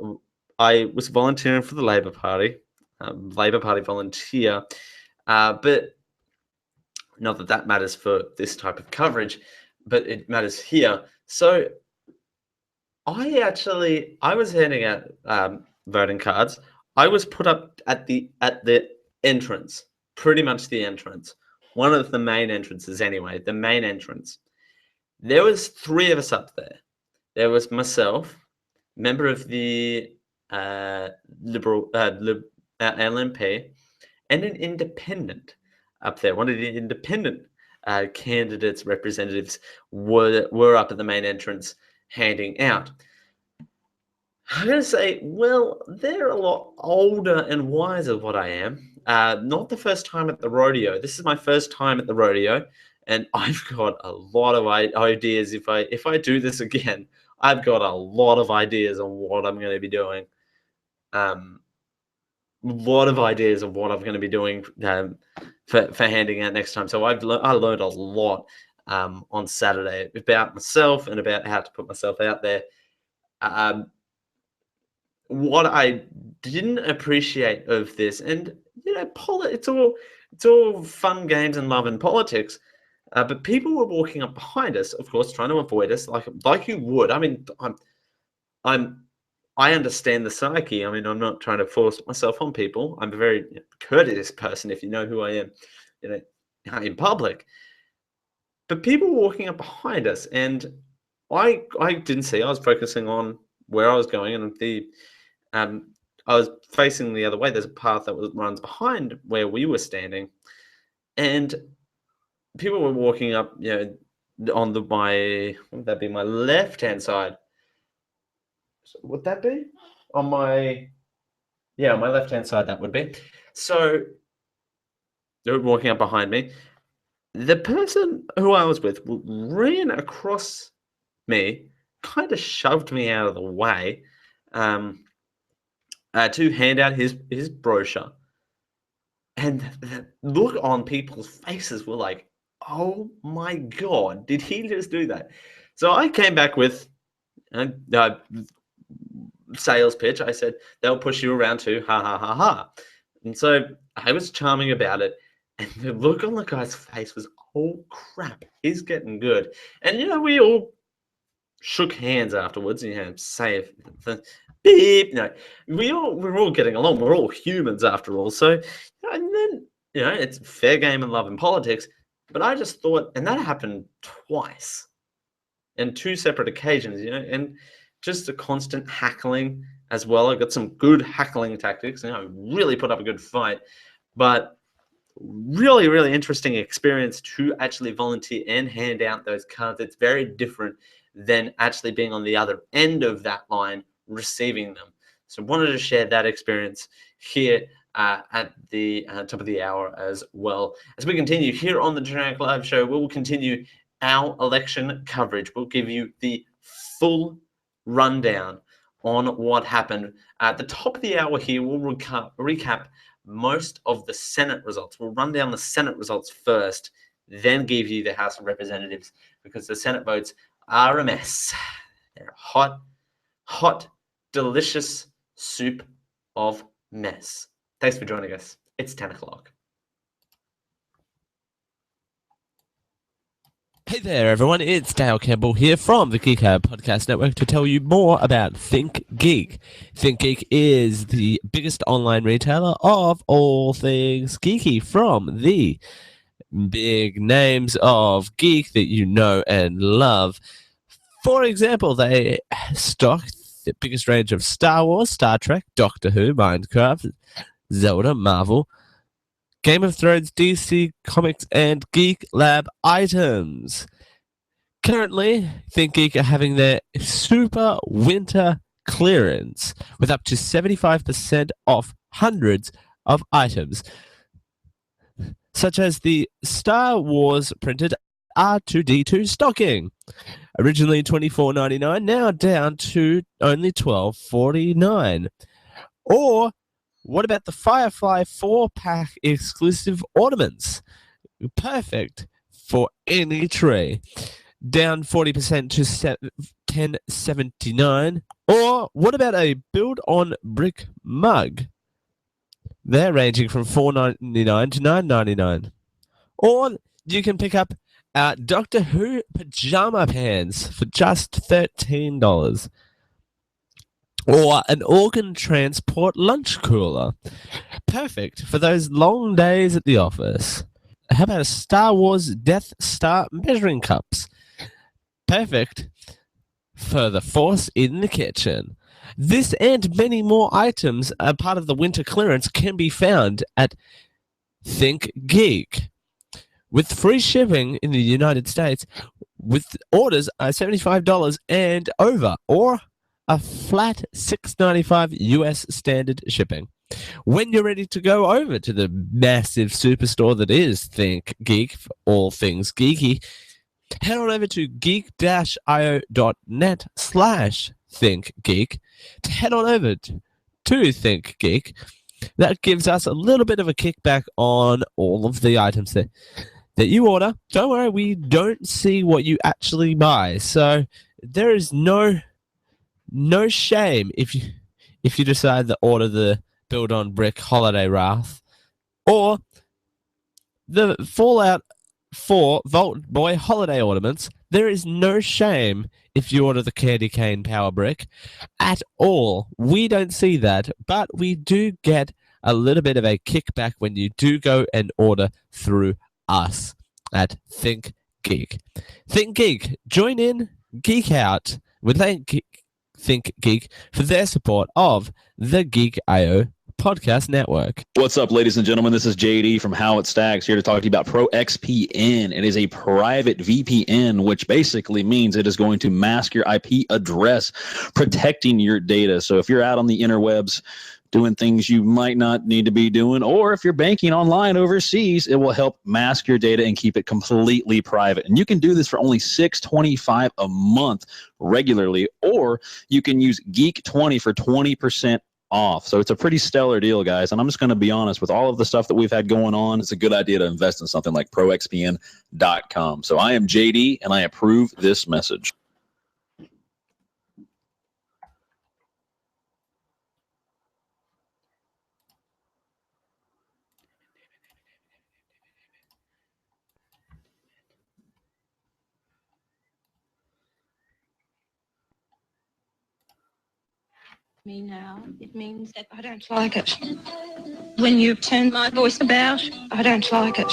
I was volunteering for the Labor Party, Labor Party volunteer. But Not that that matters for this type of coverage, but it matters here. So I was handing out voting cards. I was put up at the entrance, pretty much the entrance, one of the main entrances anyway, the main entrance. There was 3 of us up there. There was myself, member of the Liberal LNP, and an independent up there. One of the independent candidates, representatives were up at the main entrance handing out. I'm going to say, well, they're a lot older and wiser than what I am. Not the first time at the rodeo. This is my first time at the rodeo, and I've got a lot of ideas. If I do this again, I've got a lot of ideas on what I'm going to be doing. A lot of ideas of what I'm going to be doing for handing out next time. So I learned a lot on Saturday about myself and about how to put myself out there. What I didn't appreciate of this, and it's all fun games and love and politics, but people were walking up behind us, of course, trying to avoid us, like you would. I mean, I understand the psyche. I mean, I'm not trying to force myself on people. I'm a very courteous person, if you know who I am, in public. But people were walking up behind us, and I didn't see. I was focusing on where I was going, and I was facing the other way. There's a path that runs behind where we were standing, and people were walking up, on what would that be, my left-hand side. Would that be on my left-hand side? That would be. So they were walking up behind me. The person who I was with ran across me, kind of shoved me out of the way, to hand out his brochure. And the look on people's faces were like, oh my God, did he just do that? So I came back with sales pitch. I said, they'll push you around too, ha ha ha ha. And so I was charming about it, and the look on the guy's face was, oh crap, he's getting good. And we all shook hands afterwards, say beep. We're all getting along. We're all humans after all. So, and then it's fair game and love and politics. But I just thought, and that happened twice, in 2 separate occasions, and just a constant hackling as well. I got some good hackling tactics, and I really put up a good fight. But really, really interesting experience to actually volunteer and hand out those cards. It's very different than actually being on the other end of that line, receiving them. So wanted to share that experience here at the top of the hour as well. As we continue here on the Generic Live Show, we will continue our election coverage. We'll give you the full rundown on what happened. At the top of the hour here, we'll recap most of the Senate results. We'll run down the Senate results first, then give you the House of Representatives, because the Senate votes are a mess. They're a hot, delicious soup of mess. Thanks for joining us. It's 10 o'clock. Hey there, everyone. It's Dale Campbell here from the Geek Hour Podcast Network to tell you more about Think Geek. Think Geek is the biggest online retailer of all things geeky, from the big names of geek that you know and love. For example, they stock the biggest range of Star Wars, Star Trek, Doctor Who, Minecraft, Zelda, Marvel, Game of Thrones, DC Comics, and Geek Lab items. Currently, Think Geek are having their super winter clearance with up to 75% off hundreds of items, such as the Star Wars printed R2-D2 stocking. Originally $24.99, now down to only $12.49. Or what about the Firefly 4-pack exclusive ornaments? Perfect for any tree. Down 40% to $10.79. Or what about a build-on brick mug? They're ranging from $4.99 to $9.99. Or you can pick up Doctor Who pajama pants for just $13. Or an organ transport lunch cooler. Perfect for those long days at the office. How about a Star Wars Death Star measuring cups? Perfect for the Force in the kitchen. This and many more items, a part of the winter clearance, can be found at Think Geek. With free shipping in the United States, with orders $75 and over, or a flat $6.95 US standard shipping. When you're ready to go over to the massive superstore that is Think Geek for all things geeky, head on over to geek-io.net/thinkgeek to head on over to Think Geek. That gives us a little bit of a kickback on all of the items that you order. Don't worry, we don't see what you actually buy, so there is no shame if you decide to order the Build on Brick Holiday Wrath or the Fallout 4 Vault Boy Holiday Ornaments. There is no shame if you order the Candy Cane Power Brick at all. We don't see that, but we do get a little bit of a kickback when you do go and order through us at Think Geek. Think Geek, join in, geek out with Think Geek for their support of the Geek.io podcast network. What's up, ladies and gentlemen? This is JD from How It Stacks here to talk to you about ProXPN. It is a private VPN, which basically means it is going to mask your IP address, protecting your data. So if you're out on the interwebs doing things you might not need to be doing, or if you're banking online overseas, it will help mask your data and keep it completely private. And you can do this for only $6.25 a month regularly, or you can use Geek20 for 20% off. So it's a pretty stellar deal, guys. And I'm just going to be honest, with all of the stuff that we've had going on, it's a good idea to invest in something like ProXPN.com. So I am JD, and I approve this message. Me now, it means that I don't like it. When you've turned my voice about, I don't like it.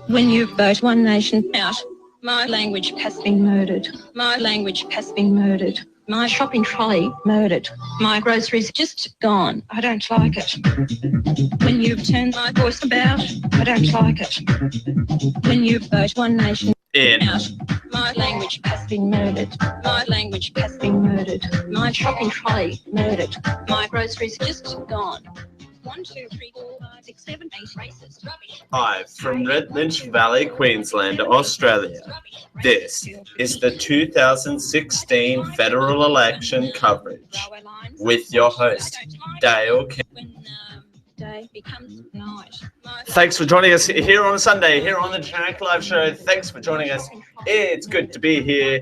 When you vote One Nation out, my language has been murdered. My language has been murdered. My shopping trolley murdered. My groceries just gone. I don't like it. When you've turned my voice about, I don't like it. When you vote One Nation out, my language has been murdered. My language has been murdered. My shopping trolley murdered. My groceries just gone. 1, 2, 3, 4, 5, 6, 7, 8 racist rubbish. Hi, from Red Lynch Valley, Queensland, Australia. This is the 2016 federal election coverage with your host, Dale King. Thanks for joining us here on a Sunday, here on the Generic Live Show. Thanks for joining us. It's good to be here.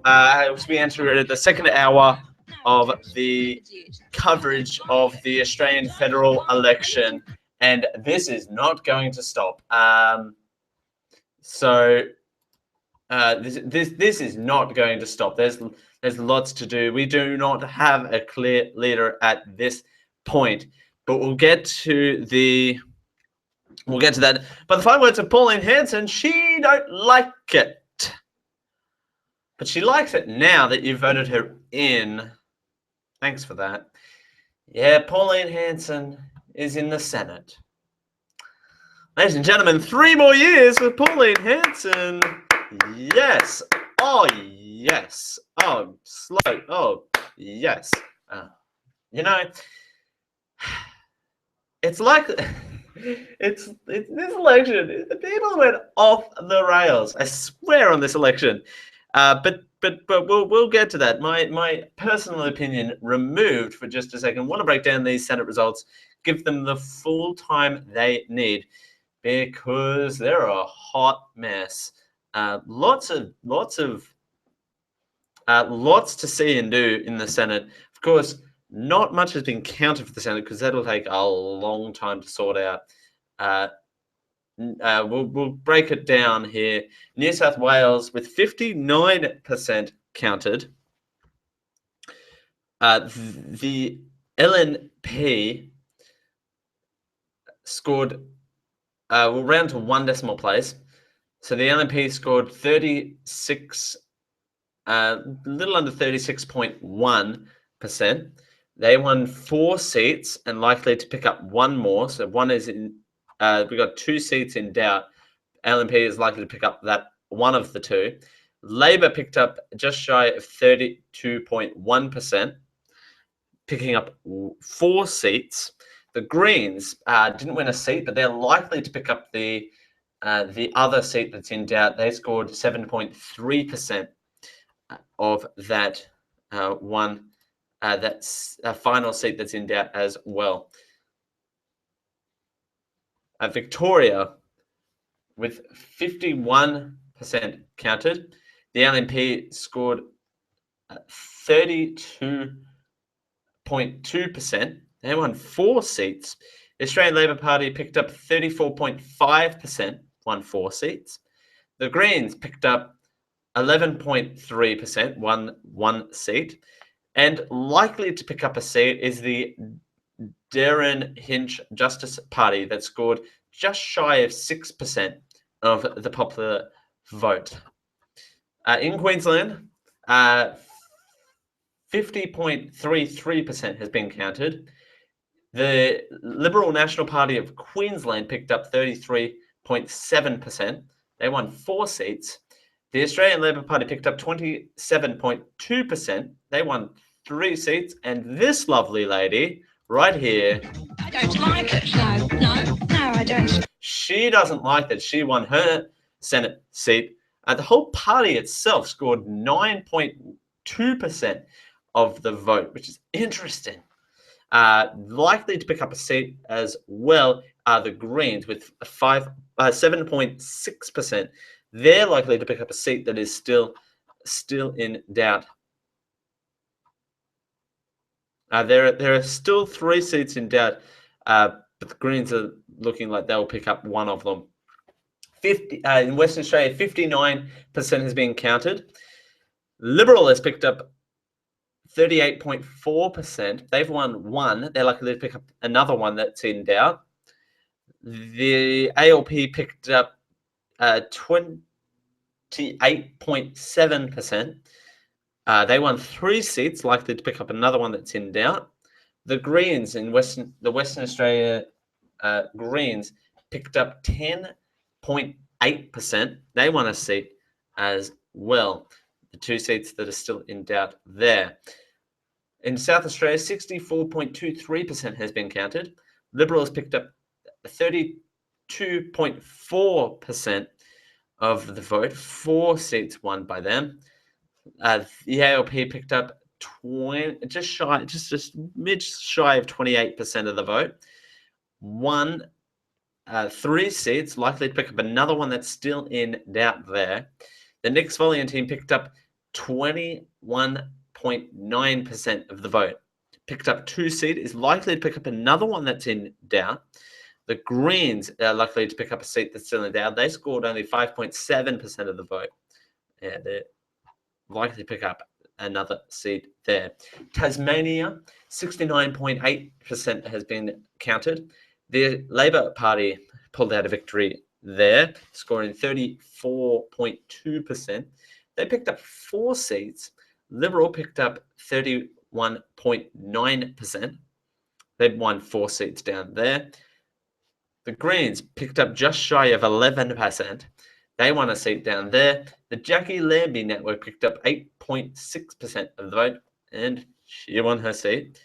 As we enter the second hour of the coverage of the Australian federal election, and this is not going to stop. This is not going to stop. There's lots to do. We do not have a clear leader at this point. But we'll get to that. But the final words of Pauline Hanson, she don't like it. But she likes it now that you voted her in. Thanks for that. Yeah, Pauline Hanson is in the Senate. Ladies and gentlemen, 3 more years with Pauline Hanson. Yes. Oh, yes. Oh, slow. Oh, yes. You know, it's like it's this election. People went off the rails. I swear on this election, but we'll get to that. My personal opinion removed for just a second. I want to break down these Senate results, give them the full time they need, because they're a hot mess. Lots to see and do in the Senate. Of course, not much has been counted for the Senate because that'll take a long time to sort out. we'll break it down here. New South Wales with 59% counted. The LNP scored, we'll round to 1 decimal place. So the LNP scored 36, little under 36.1%. They won 4 seats and likely to pick up 1 more. So one is in, we got 2 seats in doubt. LNP is likely to pick up that one of the 2. Labor picked up just shy of 32.1%, picking up 4 seats. The Greens didn't win a seat, but they're likely to pick up the other seat that's in doubt. They scored 7.3% of that one. That's a final seat that's in doubt as well. Victoria, with 51% counted, the LNP scored 32.2%. They won 4 seats. The Australian Labor Party picked up 34.5%, won 4 seats. The Greens picked up 11.3%, won 1 seat. And likely to pick up a seat is the Darren Hinch Justice Party that scored just shy of 6% of the popular vote. In Queensland, 50.33% has been counted. The Liberal National Party of Queensland picked up 33.7%. They won 4 seats. The Australian Labor Party picked up 27.2%. They won 3 seats. And this lovely lady right here, I don't like it. No, I don't. she doesn't like that. She won her Senate seat. The whole party itself scored 9.2% of the vote, which is interesting. Likely to pick up a seat as well are the Greens with 7.6%. They're likely to pick up a seat that is still in doubt. There are still 3 seats in doubt, but the Greens are looking like they'll pick up one of them. In Western Australia, 59% has been counted. Liberal has picked up 38.4%. They've won 1. They're likely to pick up another one that's in doubt. The ALP picked up 28.7%. They won 3 seats, likely to pick up another one that's in doubt. The Greens in Western Australia Greens picked up 10.8%. They won a seat as well. The 2 seats that are still in doubt there. In South Australia, 64.23% has been counted. Liberals picked up 32.4% of the vote. 4 seats won by them. The ALP picked up just shy of 28% of the vote. Won 3 seats, likely to pick up another one that's still in doubt there. The Nick Svollian team picked up 21.9% of the vote. Picked up 2 seats, is likely to pick up another one that's in doubt. The Greens are likely to pick up a seat that's still in doubt. They scored only 5.7% of the vote. Yeah, they're likely to pick up another seat there. Tasmania, 69.8% has been counted. The Labor Party pulled out a victory there, scoring 34.2%. They picked up 4 seats. Liberal picked up 31.9%. They've won 4 seats down there. The Greens picked up just shy of 11%. They won a seat down there. The Jackie Lambie Network picked up 8.6% of the vote, and she won her seat.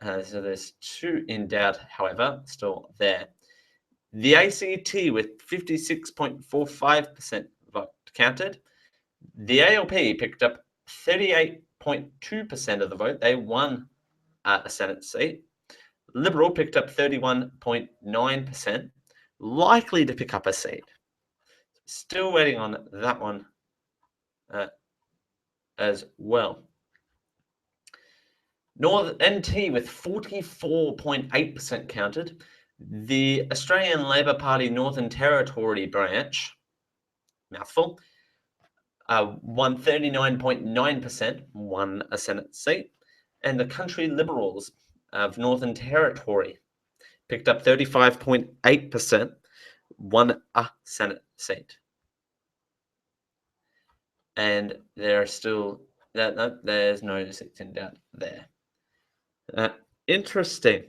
So there's 2 in doubt, however, still there. The ACT with 56.45% vote counted. The ALP picked up 38.2% of the vote. They won a Senate seat. Liberal picked up 31.9%, likely to pick up a seat. Still waiting on that one as well. Northern NT with 44.8% counted. The Australian Labor Party Northern Territory branch, mouthful, won 39.9%, won a Senate seat, and the Country Liberals of Northern Territory picked up 35.8%, won a Senate seat. And there are still, there's no seats in doubt there. Interesting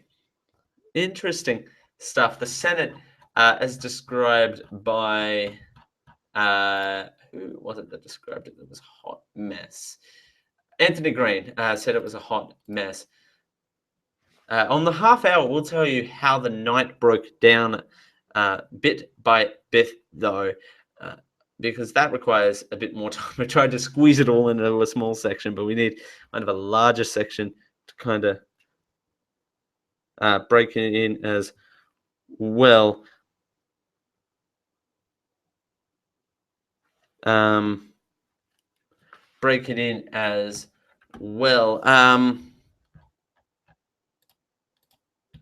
stuff. The Senate, as described by, who was it that described it? It was a hot mess. Anthony Green said it was a hot mess. On the half hour, we'll tell you how the night broke down bit by bit, though, because that requires a bit more time. We tried to squeeze it all into a small section, but we need kind of a larger section to kind of break it in as well. Break it in as well.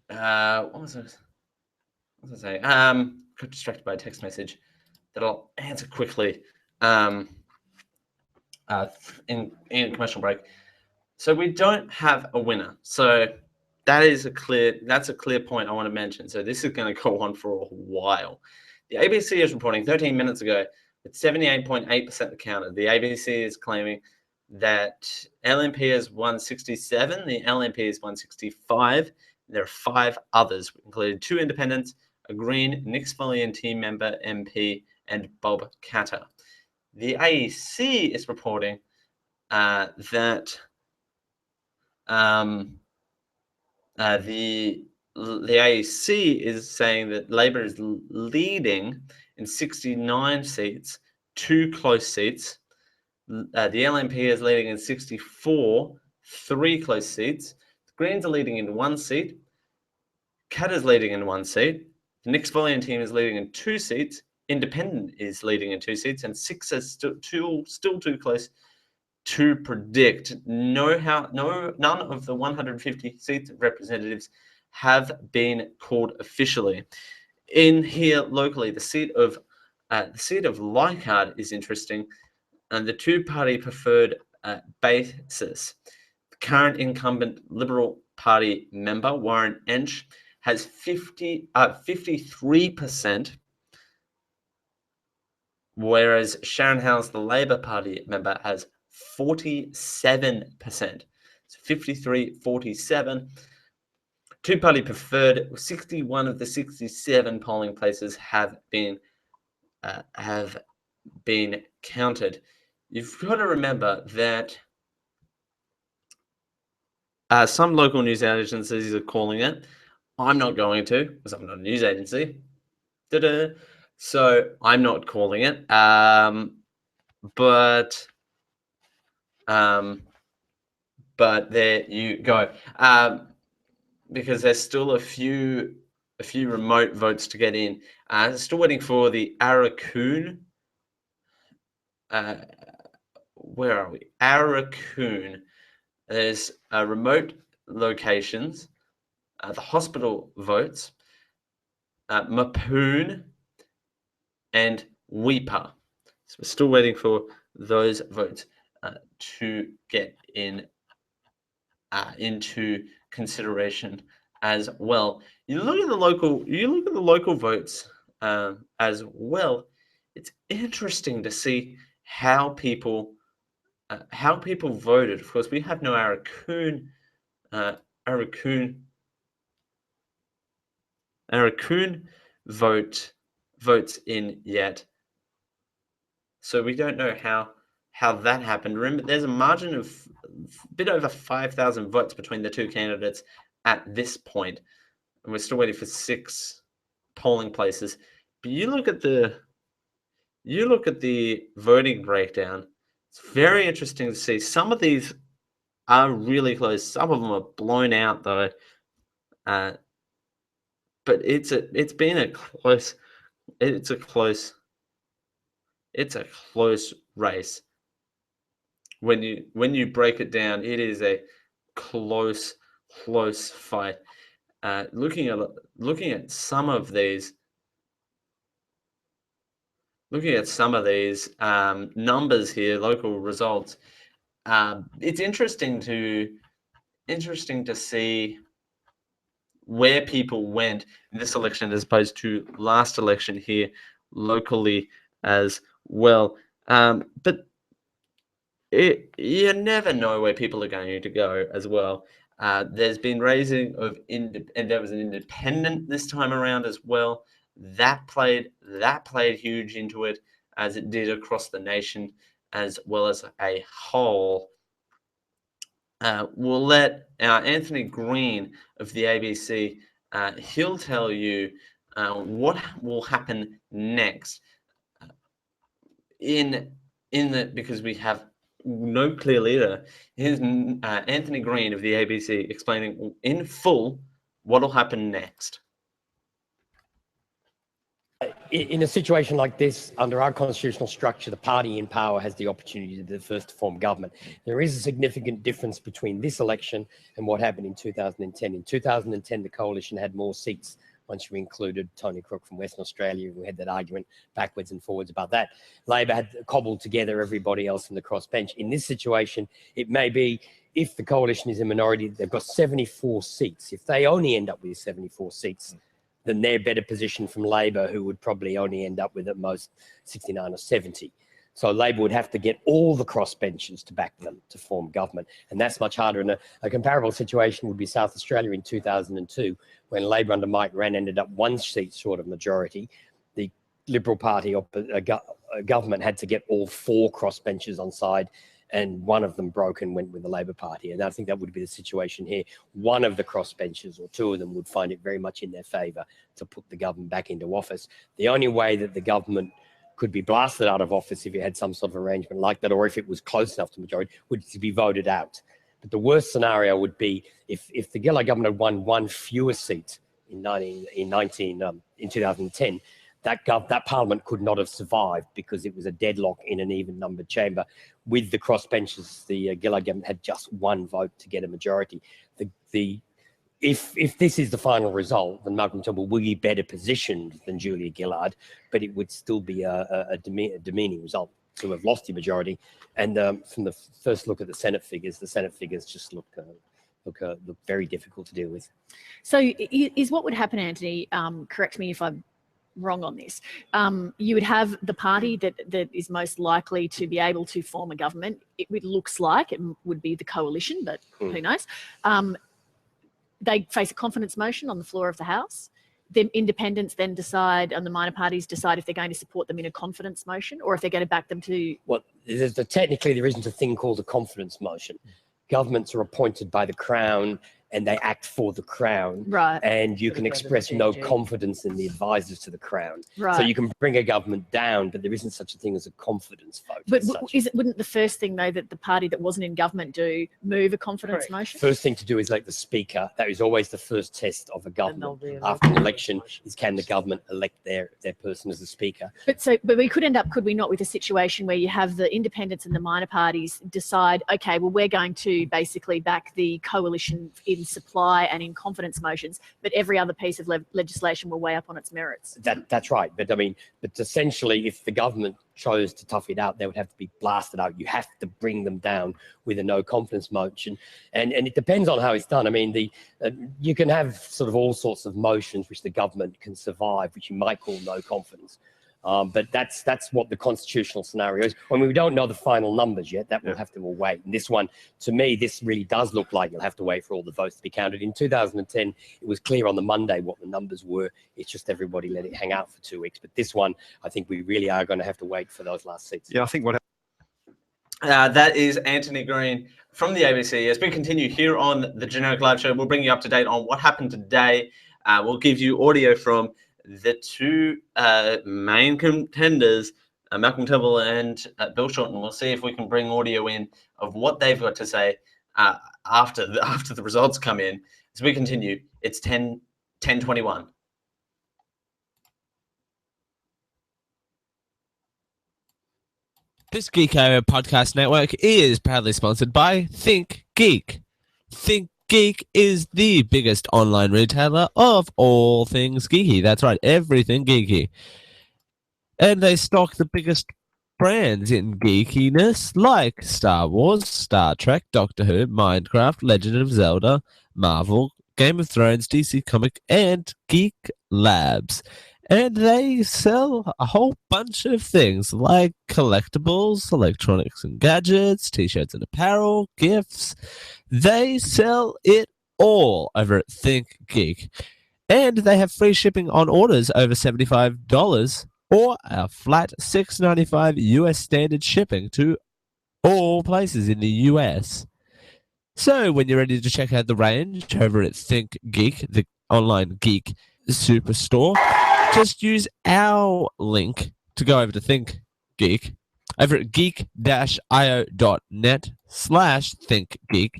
What was I saying? Got distracted by a text message that I'll answer quickly in commercial break. So we don't have a winner. So that's a clear point I want to mention. So this is going to go on for a while. The ABC is reporting 13 minutes ago that 78.8% counted. The ABC is claiming that LNP has won 67, the LNP has won 65. There are 5 others, including 2 independents, a Green, Nick Scullion team member, MP, and Bob Katter. The AEC is reporting that the AEC is saying that Labor is leading in 69 seats, 2 close seats. The LNP is leading in 64, 3 close seats. The Greens are leading in 1 seat. Katter's leading in 1 seat. The Nick Scullion team is leading in 2 seats. Independent is leading in 2 seats, and 6 are still too close to predict. None of the 150 seats of representatives have been called officially. In here locally, the seat of Leichhardt is interesting, and the 2-party preferred basis. The current incumbent Liberal Party member Warren Entsch has 53%, whereas Sharon Howes, the Labor Party member, has 47%. So 53-47. 2-party preferred. 61 of the 67 polling places have been counted. You've got to remember that some local news agencies are calling it. I'm not going to, because I'm not a news agency. So I'm not calling it. But there you go. Because there's still a few remote votes to get in. Still waiting for the Arakoon. Where are we? Arakoon. There's remote locations. The hospital votes. Mapoon and Weipa. So we're still waiting for those votes to get in into consideration as well. You look at the local votes as well. It's interesting to see how people voted. Of course, we have no Arakoon votes in yet, so we don't know how that happened. Remember, there's a margin of a bit over 5,000 votes between the 2 candidates at this point, and we're still waiting for 6 polling places. But you look at the voting breakdown. It's very interesting to see. Some of these are really close. Some of them are blown out, though. But it's a close race. When you break it down, it is a close fight. looking at some of these numbers here, local results. It's interesting to see where people went in this election as opposed to last election here locally as well. But you never know where people are going to go as well. There's been raising of and there was an independent this time around as well. That played huge into it, as it did across the nation as well as a whole. We'll let Anthony Green of the ABC, he'll tell you what will happen next because we have no clear leader. Here's Anthony Green of the ABC explaining in full what will happen next. In a situation like this, under our constitutional structure, the party in power has the opportunity to first form government. There is a significant difference between this election and what happened in 2010. In 2010, the coalition had more seats once you included Tony Crook from Western Australia. We had that argument backwards and forwards about that. Labor had cobbled together everybody else in the crossbench. In this situation, it may be, if the coalition is a minority, they've got 74 seats. If they only end up with 74 seats, then they're better positioned from Labor, who would probably only end up with at most 69 or 70. So Labor would have to get all the crossbenchers to back them to form government. And that's much harder. And a comparable situation would be South Australia in 2002, when Labor under Mike Rann ended up one seat short of majority. The Liberal Party government had to get all four crossbenchers on side, and one of them broke and went with the Labor Party. And I think that would be the situation here. One of the crossbenchers, or two of them, would find it very much in their favour to put the government back into office. The only way that the government could be blasted out of office, if you had some sort of arrangement like that, or if it was close enough to majority, would be voted out. But the worst scenario would be if the Gillard government had won one fewer seat in 2010, that parliament could not have survived, because it was a deadlock in an even-numbered chamber. With the crossbenchers, the Gillard government had just one vote to get a majority. If this is the final result, then Malcolm Turnbull will be better positioned than Julia Gillard, but it would still be a demeaning result to have lost the majority. And from the first look at the Senate figures just look very difficult to deal with. So is what would happen, Anthony, correct me if I'm wrong on this, you would have the party that is most likely to be able to form a government. It looks like it would be the coalition, but who knows? They face a confidence motion on the floor of the House. The independents then decide, and the minor parties decide, if they're going to support them in a confidence motion or if they're going to back them to... Well, technically there isn't a thing called a confidence motion. Governments are appointed by the Crown and they act for the Crown. Right. And you can express no confidence in the advisors to the Crown. Right. So you can bring a government down, but there isn't such a thing as a confidence vote. But wouldn't the first thing, though, that the party that wasn't in government do, move a confidence motion? First thing to do is elect the Speaker. That is always the first test of a government after an election, is can the government elect their person as the Speaker. But we could end up, could we not, with a situation where you have the independents and the minor parties decide, okay, well, we're going to basically back the coalition in supply and in confidence motions, but every other piece of legislation will weigh up on its merits. That's right. But essentially, if the government chose to tough it out, they would have to be blasted out. You have to bring them down with a no confidence motion, and it depends on how it's done. I mean, you can have sort of all sorts of motions which the government can survive, which you might call no confidence. But that's what the constitutional scenario is. I mean, we don't know the final numbers yet. That will have to all wait. And this one, to me, this really does look like you'll have to wait for all the votes to be counted. In 2010, it was clear on the Monday what the numbers were. It's just everybody let it hang out for 2 weeks. But this one, I think we really are going to have to wait for those last seats. Yeah, I think what... that is Anthony Green from the ABC. As we continue here on the Generic Live Show, we'll bring you up to date on what happened today. We'll give you audio from the two main contenders, Malcolm Turnbull and Bill Shorten. We'll see if we can bring audio in of what they've got to say after the results come in. As we continue, it's 10:21. This Geek Area Podcast Network is proudly sponsored by Think Geek. Think Geek is the biggest online retailer of all things geeky. That's right, everything geeky. And they stock the biggest brands in geekiness like Star Wars, Star Trek, Doctor Who, Minecraft, Legend of Zelda, Marvel, Game of Thrones, DC Comic, and Geek Labs. And they sell a whole bunch of things like collectibles, electronics and gadgets, t-shirts and apparel, gifts. They sell it all over at Think Geek. And they have free shipping on orders over $75 or a flat $6.95 US standard shipping to all places in the US. So when you're ready to check out the range over at Think Geek, the online geek superstore, just use our link to go over to Think Geek over at geek-io.net/thinkgeek.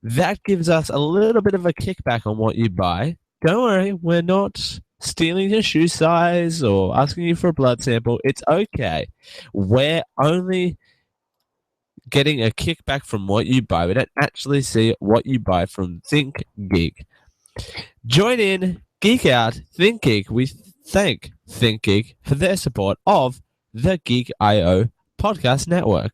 That gives us a little bit of a kickback on what you buy. Don't worry, we're not stealing your shoe size or asking you for a blood sample. It's okay. We're only getting a kickback from what you buy. We don't actually see what you buy from Think Geek. Join in, geek out, Think Geek. We thank Think Geek for their support of the Geek.io podcast network.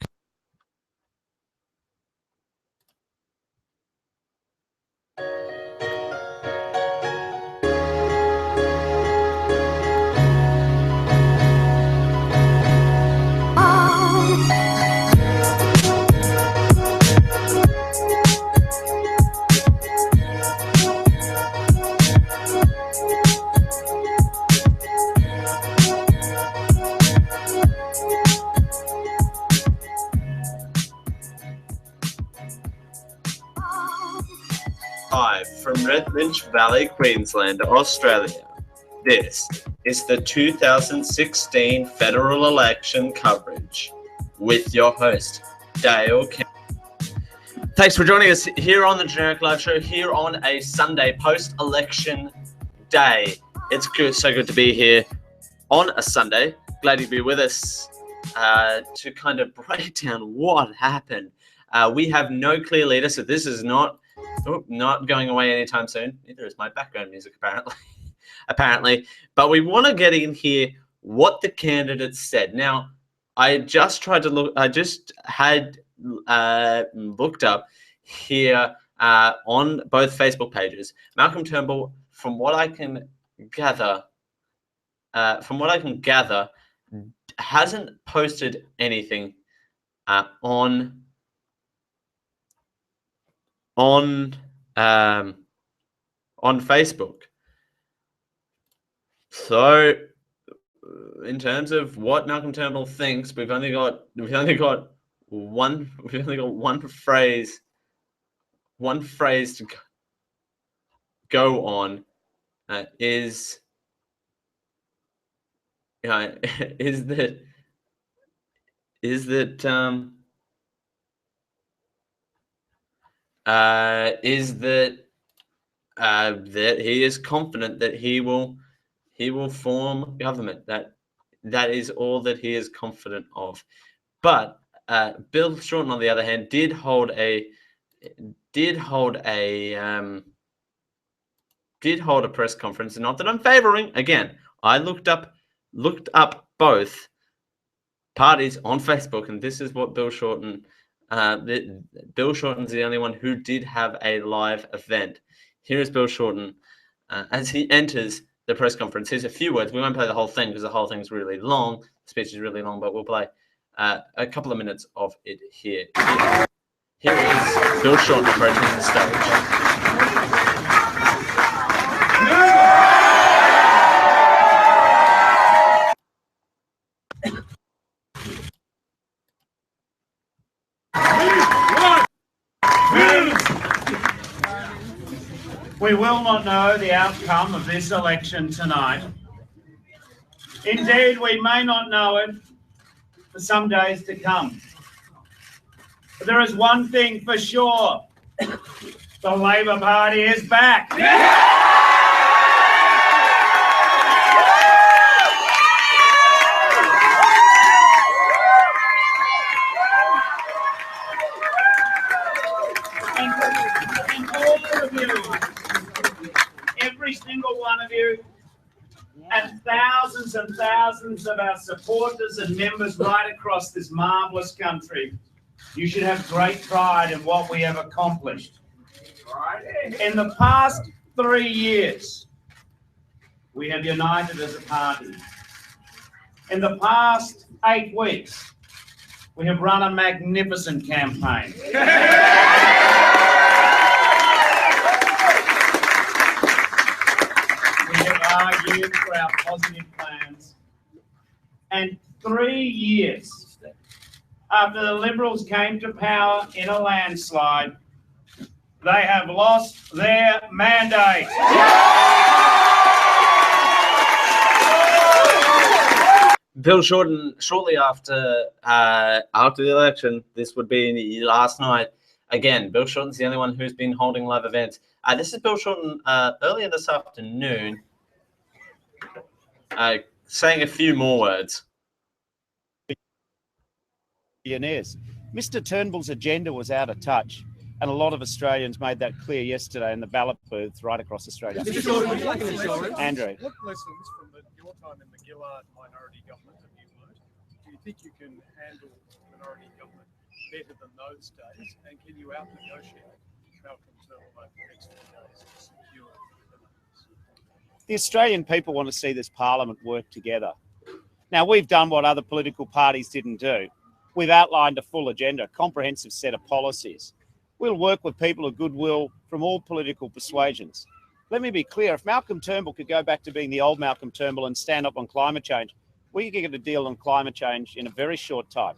Live from Redlinch Valley, Queensland, Australia. This is the 2016 federal election coverage with your host, Dale Kemp. Thanks for joining us here on the Generic Live Show, here on a Sunday post-election day. It's good, so good to be here on a Sunday. Glad you'd be with us to kind of break down what happened. We have no clear leader, so this is not going away anytime soon. Neither is my background music, apparently. But we want to get in here what the candidates said. Now, I just had looked up here on both Facebook pages. Malcolm Turnbull, from what I can gather, hasn't posted anything on Facebook. So, in terms of what Malcolm Turnbull thinks, we've only got one phrase to go on. Is that he is confident that he will form government. That is all that he is confident of. But Bill Shorten, on the other hand, did hold a press conference. Not that I'm favoring. Again, I looked up both parties on Facebook, and this is what Bill Shorten. Bill Shorten's the only one who did have a live event. Here is Bill Shorten as he enters the press conference. Here's a few words. We won't play the whole thing because the whole thing's really long. The speech is really long, but we'll play a couple of minutes of it here. Here is Bill Shorten approaching the stage. We will not know the outcome of this election tonight. Indeed, we may not know it for some days to come. But there is one thing for sure. The Labor Party is back. And all of you, every single one of you, and thousands of our supporters and members right across this marvellous country, you should have great pride in what we have accomplished. In the past 3 years, we have united as a party. In the past 8 weeks, we have run a magnificent campaign. We have argued for our positive plans. And 3 years after the Liberals came to power in a landslide, they have lost their mandate. Bill Shorten, shortly after the election, this would be last night. Again, Bill Shorten's the only one who's been holding live events. This is Bill Shorten earlier this afternoon saying a few more words. Mr. Turnbull's agenda was out of touch, and a lot of Australians made that clear yesterday in the ballot booths right across Australia. Andrew. What lessons from your time in the Gillard minority government have you learned? Do you think you can handle minority government better than those days, and can you out-negotiate Malcolm Turnbull over the next 4 days to secure the The Australian people want to see this parliament work together. Now, we've done what other political parties didn't do. We've outlined a full agenda, a comprehensive set of policies. We'll work with people of goodwill from all political persuasions. Let me be clear, if Malcolm Turnbull could go back to being the old Malcolm Turnbull and stand up on climate change, we could get a deal on climate change in a very short time.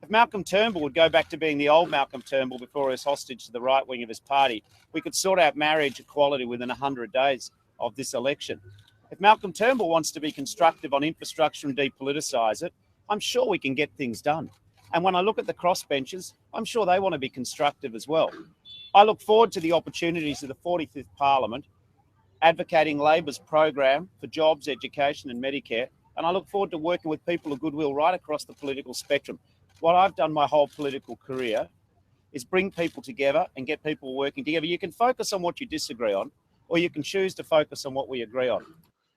If Malcolm Turnbull would go back to being the old Malcolm Turnbull before he was hostage to the right wing of his party, we could sort out marriage equality within 100 days of this election. If Malcolm Turnbull wants to be constructive on infrastructure and depoliticise it, I'm sure we can get things done. And when I look at the crossbenchers, I'm sure they want to be constructive as well. I look forward to the opportunities of the 45th Parliament, advocating Labor's program for jobs, education and Medicare, and I look forward to working with people of goodwill right across the political spectrum. What I've done my whole political career is bring people together and get people working together. You can focus on what you disagree on, or you can choose to focus on what we agree on.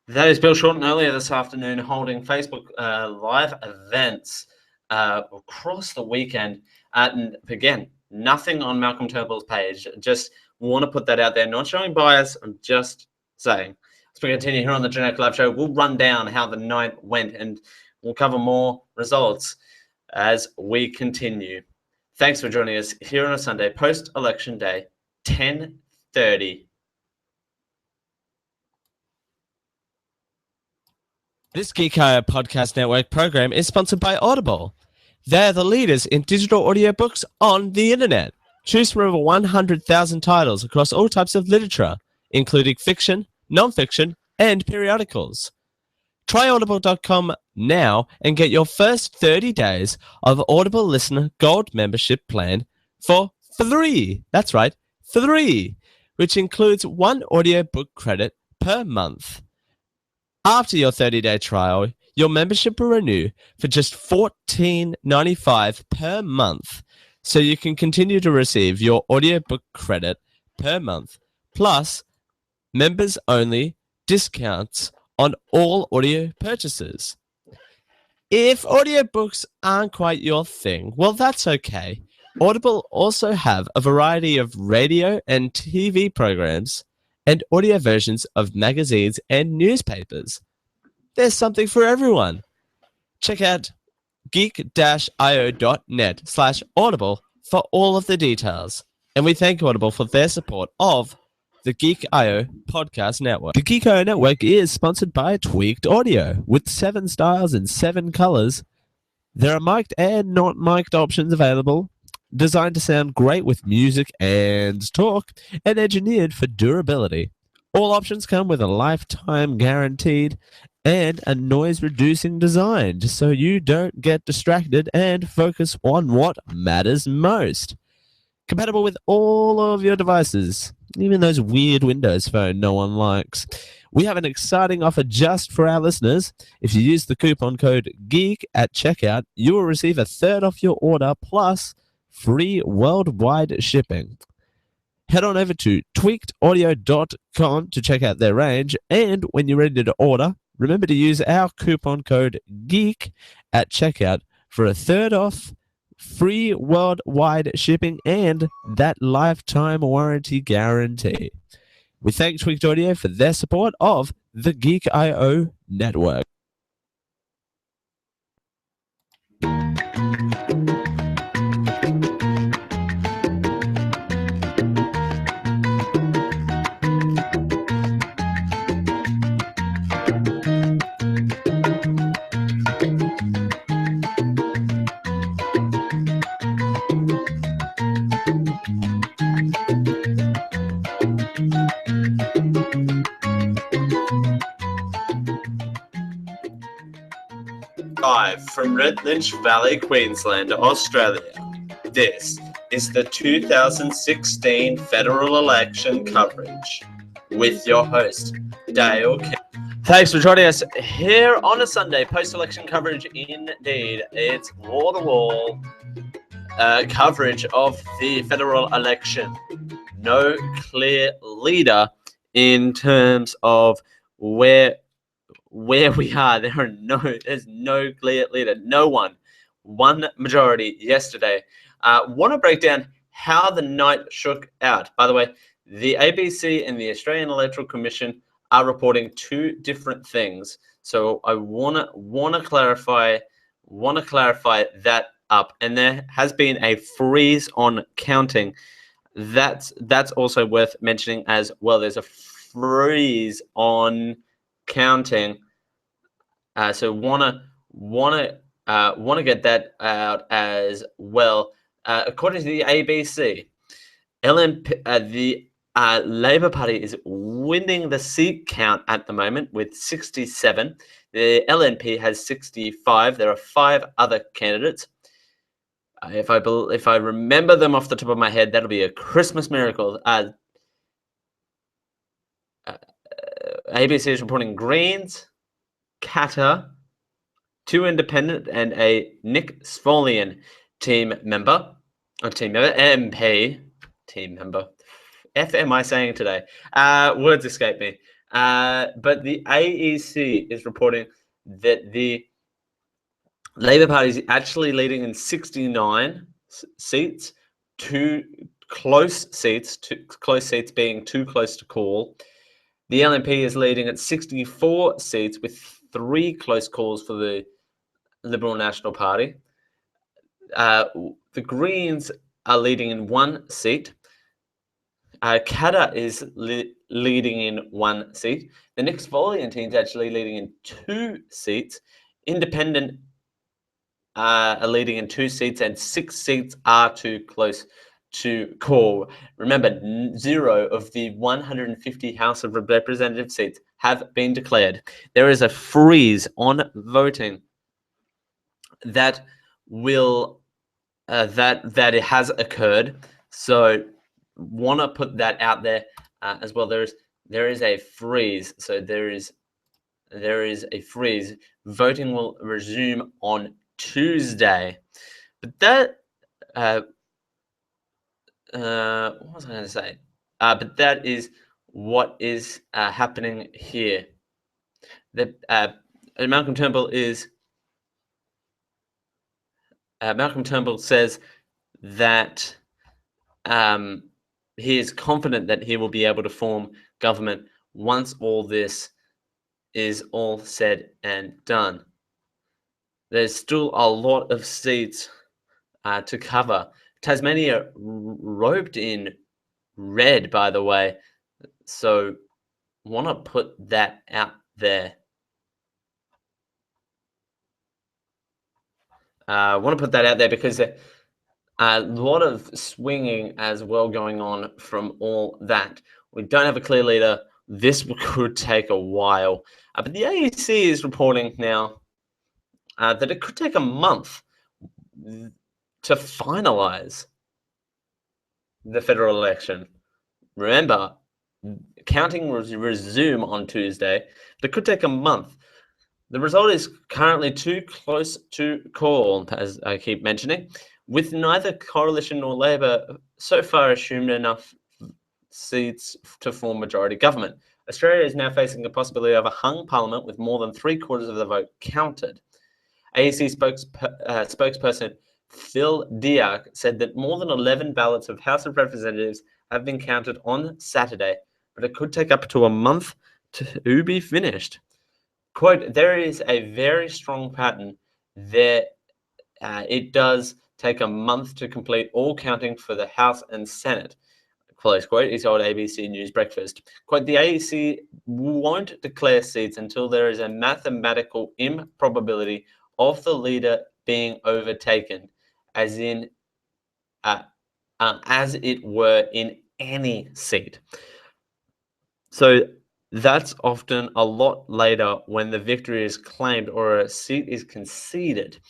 That is Bill Shorten earlier this afternoon holding Facebook live events across the weekend. And again, nothing on Malcolm Turnbull's page. Just want to put that out there. Not showing bias. I'm just saying. As we continue here on the Genetic Live Show, we'll run down how the night went and we'll cover more results as we continue. Thanks for joining us here on a Sunday, post-election day, 10:30. This Geeko Podcast Network program is sponsored by Audible. They're the leaders in digital audiobooks on the internet. Choose from over 100,000 titles across all types of literature, including fiction, non-fiction, and periodicals. Try audible.com now and get your first 30 days of Audible Listener Gold membership plan for free. That's right, free, which includes 1 audiobook credit per month. After your 30-day trial, your membership will renew for just $14.95 per month, so you can continue to receive your audiobook credit per month, plus members-only discounts on all audio purchases. If audiobooks aren't quite your thing, well, that's okay. Audible also have a variety of radio and TV programs and audio versions of magazines and newspapers. There's something for everyone. Check out geek-io.net/audible for all of the details. And we thank Audible for their support of the Geek.io podcast network. The Geek.io network is sponsored by Tweaked Audio. With 7 styles and 7 colors, there are mic'd and not mic'd options available, designed to sound great with music and talk, and engineered for durability. All options come with a lifetime guaranteed and a noise-reducing design, so you don't get distracted and focus on what matters most. Compatible with all of your devices, even those weird Windows phone no one likes. We have an exciting offer just for our listeners. If you use the coupon code GEEK at checkout, you will receive a third off your order plus free worldwide shipping. head on over to tweakedaudio.com to check out their range. And when you're ready to order, remember to use our coupon code GEEK at checkout for a third off, free worldwide shipping, and that lifetime warranty guarantee. We thank Tweaked Audio for their support of the Geek.io network. Live from Redlinch Valley, Queensland, Australia. This is the 2016 federal election coverage with your host, Dale King. Thanks for joining us here on a Sunday. Post-election coverage indeed. It's wall-to-wall coverage of the federal election. No clear leader in terms of where we are. There's no clear leader. No one. One majority yesterday. Want to break down how the night shook out. By the way, the ABC and the Australian Electoral Commission are reporting two different things. So I wanna clarify that up. And there has been a freeze on counting. That's also worth mentioning as well. There's a freeze on counting. So wanna get that out as well. According to the ABC, the Labor Party is winning the seat count at the moment with 67. The LNP has 65. There are 5 other candidates. If I remember them off the top of my head, that'll be a Christmas miracle. ABC is reporting Greens, Qatar, 2 independent, and a Nick Svolian MP team member. F am I saying today? Words escape me. But the AEC is reporting that the Labor Party is actually leading in 69 seats, 2 close seats being too close to call. The LNP is leading at 64 seats with 3 close calls for the Liberal National Party. The Greens are leading in 1 seat. Qatar is leading in 1 seat. The Nick Svolian team is actually leading in 2 seats. Independent are leading in 2 seats, and 6 seats are too close to call. Remember, 0 of the 150 House of Representatives seats have been declared. There is a freeze on voting that will that it has occurred. So want to put that out there as well. There is a freeze. So there is a freeze. Voting will resume on Tuesday. But that what was I going to say? But that is what is happening here. That Malcolm Turnbull says that he is confident that he will be able to form government once all this is all said and done. There's still a lot of seats to cover. Tasmania roped in red, by the way, so want to put that out there. Want to put that out there because a lot of swinging as well going on from all that. We don't have a clear leader. This could take a while. But the AEC is reporting now that it could take a month to finalize the federal election. Remember, counting will resume on Tuesday, but it could take a month. The result is currently too close to call, as I keep mentioning, with neither Coalition nor Labor so far assumed enough seats to form majority government. Australia is now facing the possibility of a hung parliament with more than 3/4 of the vote counted. AEC spokesperson Phil Diak said that more than 11 ballots of House of Representatives have been counted on Saturday, but it could take up to a month to be finished. Quote, there is a very strong pattern there. It does take a month to complete all counting for the House and Senate. Close quote, he told ABC News Breakfast. Quote, the AEC won't declare seats until there is a mathematical improbability of the leader being overtaken, as it were in any seat. So that's often a lot later when the victory is claimed or a seat is conceded.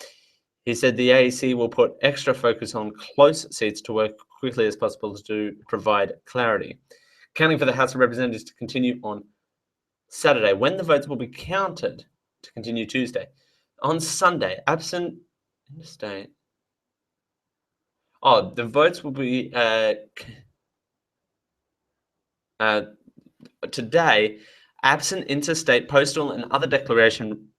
He said the AEC will put extra focus on close seats to work quickly as possible to provide clarity. Counting for the House of Representatives to continue on Saturday, when the votes will be counted to continue Tuesday. On Sunday, absent interstate. Oh, the votes will be today. Absent interstate, postal, and other declaration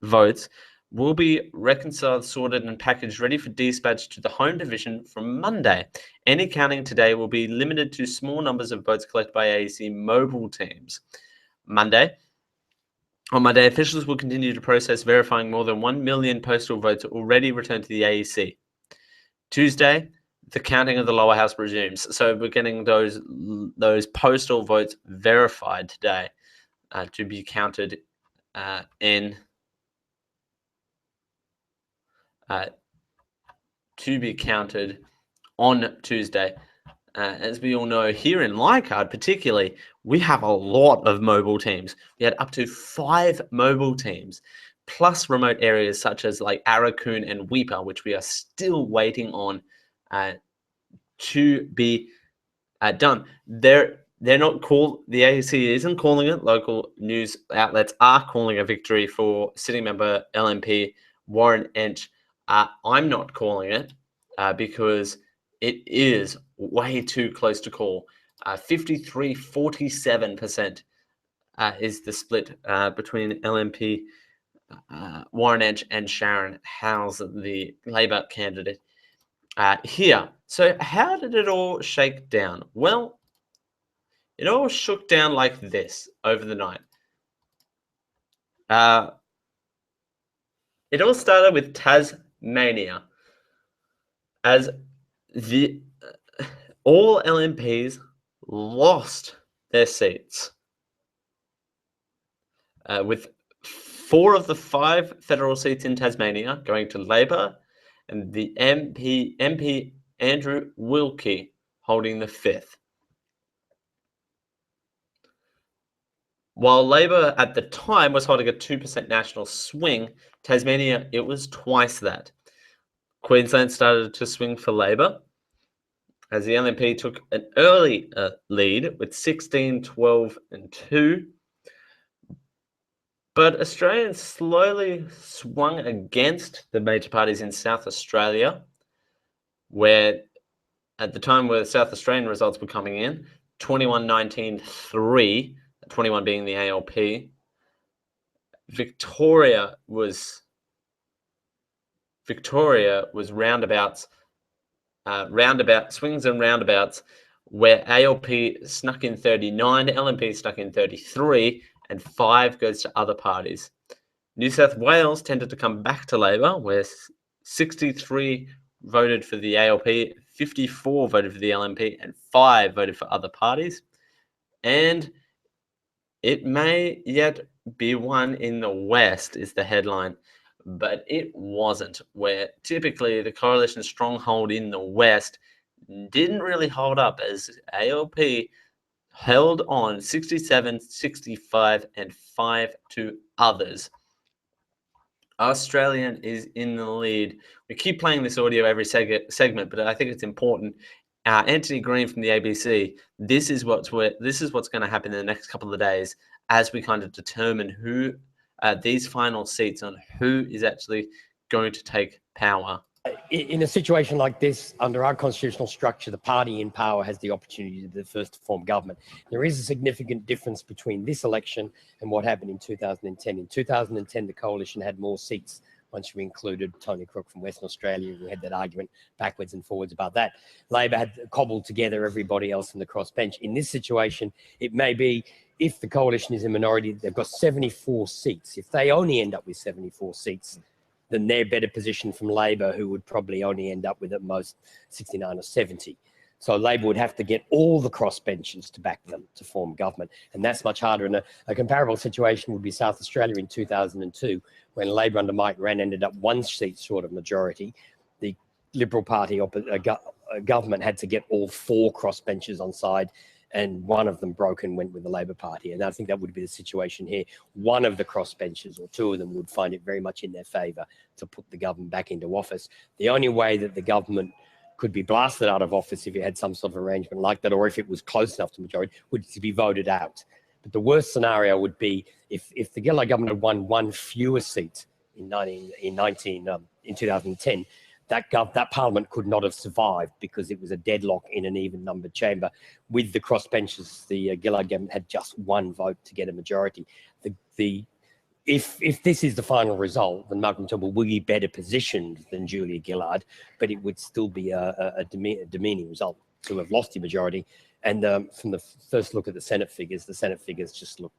votes will be reconciled, sorted, and packaged ready for dispatch to the home division from Monday. Any counting today will be limited to small numbers of votes collected by AEC mobile teams. On Monday, officials will continue to process verifying more than 1 million postal votes already returned to the AEC. Tuesday, the counting of the lower house resumes. So we're getting those postal votes verified today to be counted on Tuesday. As we all know, here in Leichhardt particularly, we have a lot of mobile teams. We had up to 5 mobile teams, plus remote areas such as like Arakoon and Weipa, which we are still waiting on to be done. They're not called, the AEC isn't calling it. Local news outlets are calling a victory for sitting member LNP Warren Entsch. I'm not calling it because it is way too close to call. 53-47% is the split between LNP Warren Entsch and Sharon Howes, the Labor candidate here. So how did it all shake down? Well, it all shook down like this over the night. It all started with Tasmania, as all LNPs lost their seats, with 4 of the 5 federal seats in Tasmania going to Labor, and the MP Andrew Wilkie holding the 5th. While Labor at the time was holding a 2% national swing, Tasmania, it was twice that. Queensland started to swing for Labor, as the LNP took an early lead with 16, 12, and 2. But Australians slowly swung against the major parties in South Australia, where at the time where the South Australian results were coming in, 21-19-3, 21 being the ALP. Victoria was roundabouts, swings and roundabouts, where ALP snuck in 39, LNP snuck in 33, and 5 goes to other parties. New South Wales tended to come back to Labor, where 63 voted for the ALP, 54 voted for the LNP, and 5 voted for other parties. And it may yet be one in the West, is the headline, but it wasn't, where typically the coalition stronghold in the West didn't really hold up, as ALP held on 67, 65, and 5 to others. Australian is in the lead. We keep playing this audio every segment, but I think it's important. Anthony Green from the ABC. This is what's going to happen in the next couple of days as we kind of determine who these final seats on who is actually going to take power In a situation like this, under our constitutional structure, the party in power has the opportunity to be the first to form government. There is a significant difference between this election and what happened in 2010. In 2010, the coalition had more seats once you included Tony Crook from Western Australia. We had that argument backwards and forwards about that. Labor had cobbled together everybody else in the crossbench. In this situation, it may be, if the coalition is a minority, they've got 74 seats. If they only end up with 74 seats, then they're better positioned from Labor, who would probably only end up with at most 69 or 70. So Labor would have to get all the crossbenchers to back them to form government. And that's much harder. And a comparable situation would be South Australia in 2002, when Labor under Mike Rann ended up 1 seat short of majority. The Liberal Party government had to get all 4 crossbenchers on side, and one of them broke and went with the Labor Party. And I think that would be the situation here. One of the crossbenchers, or 2 of them, would find it very much in their favour to put the government back into office. The only way that the government could be blasted out of office, if you had some sort of arrangement like that, or if it was close enough to majority, would to be voted out. But the worst scenario would be if the Gillard government had won 1 fewer seat in 2010, that parliament could not have survived, because it was a deadlock in an even numbered chamber. With the crossbenchers, the Gillard government had just 1 vote to get a majority. If this is the final result, then Malcolm Turnbull will be better positioned than Julia Gillard, but it would still be a demeaning result to have lost the majority. And from the first look at the Senate figures just look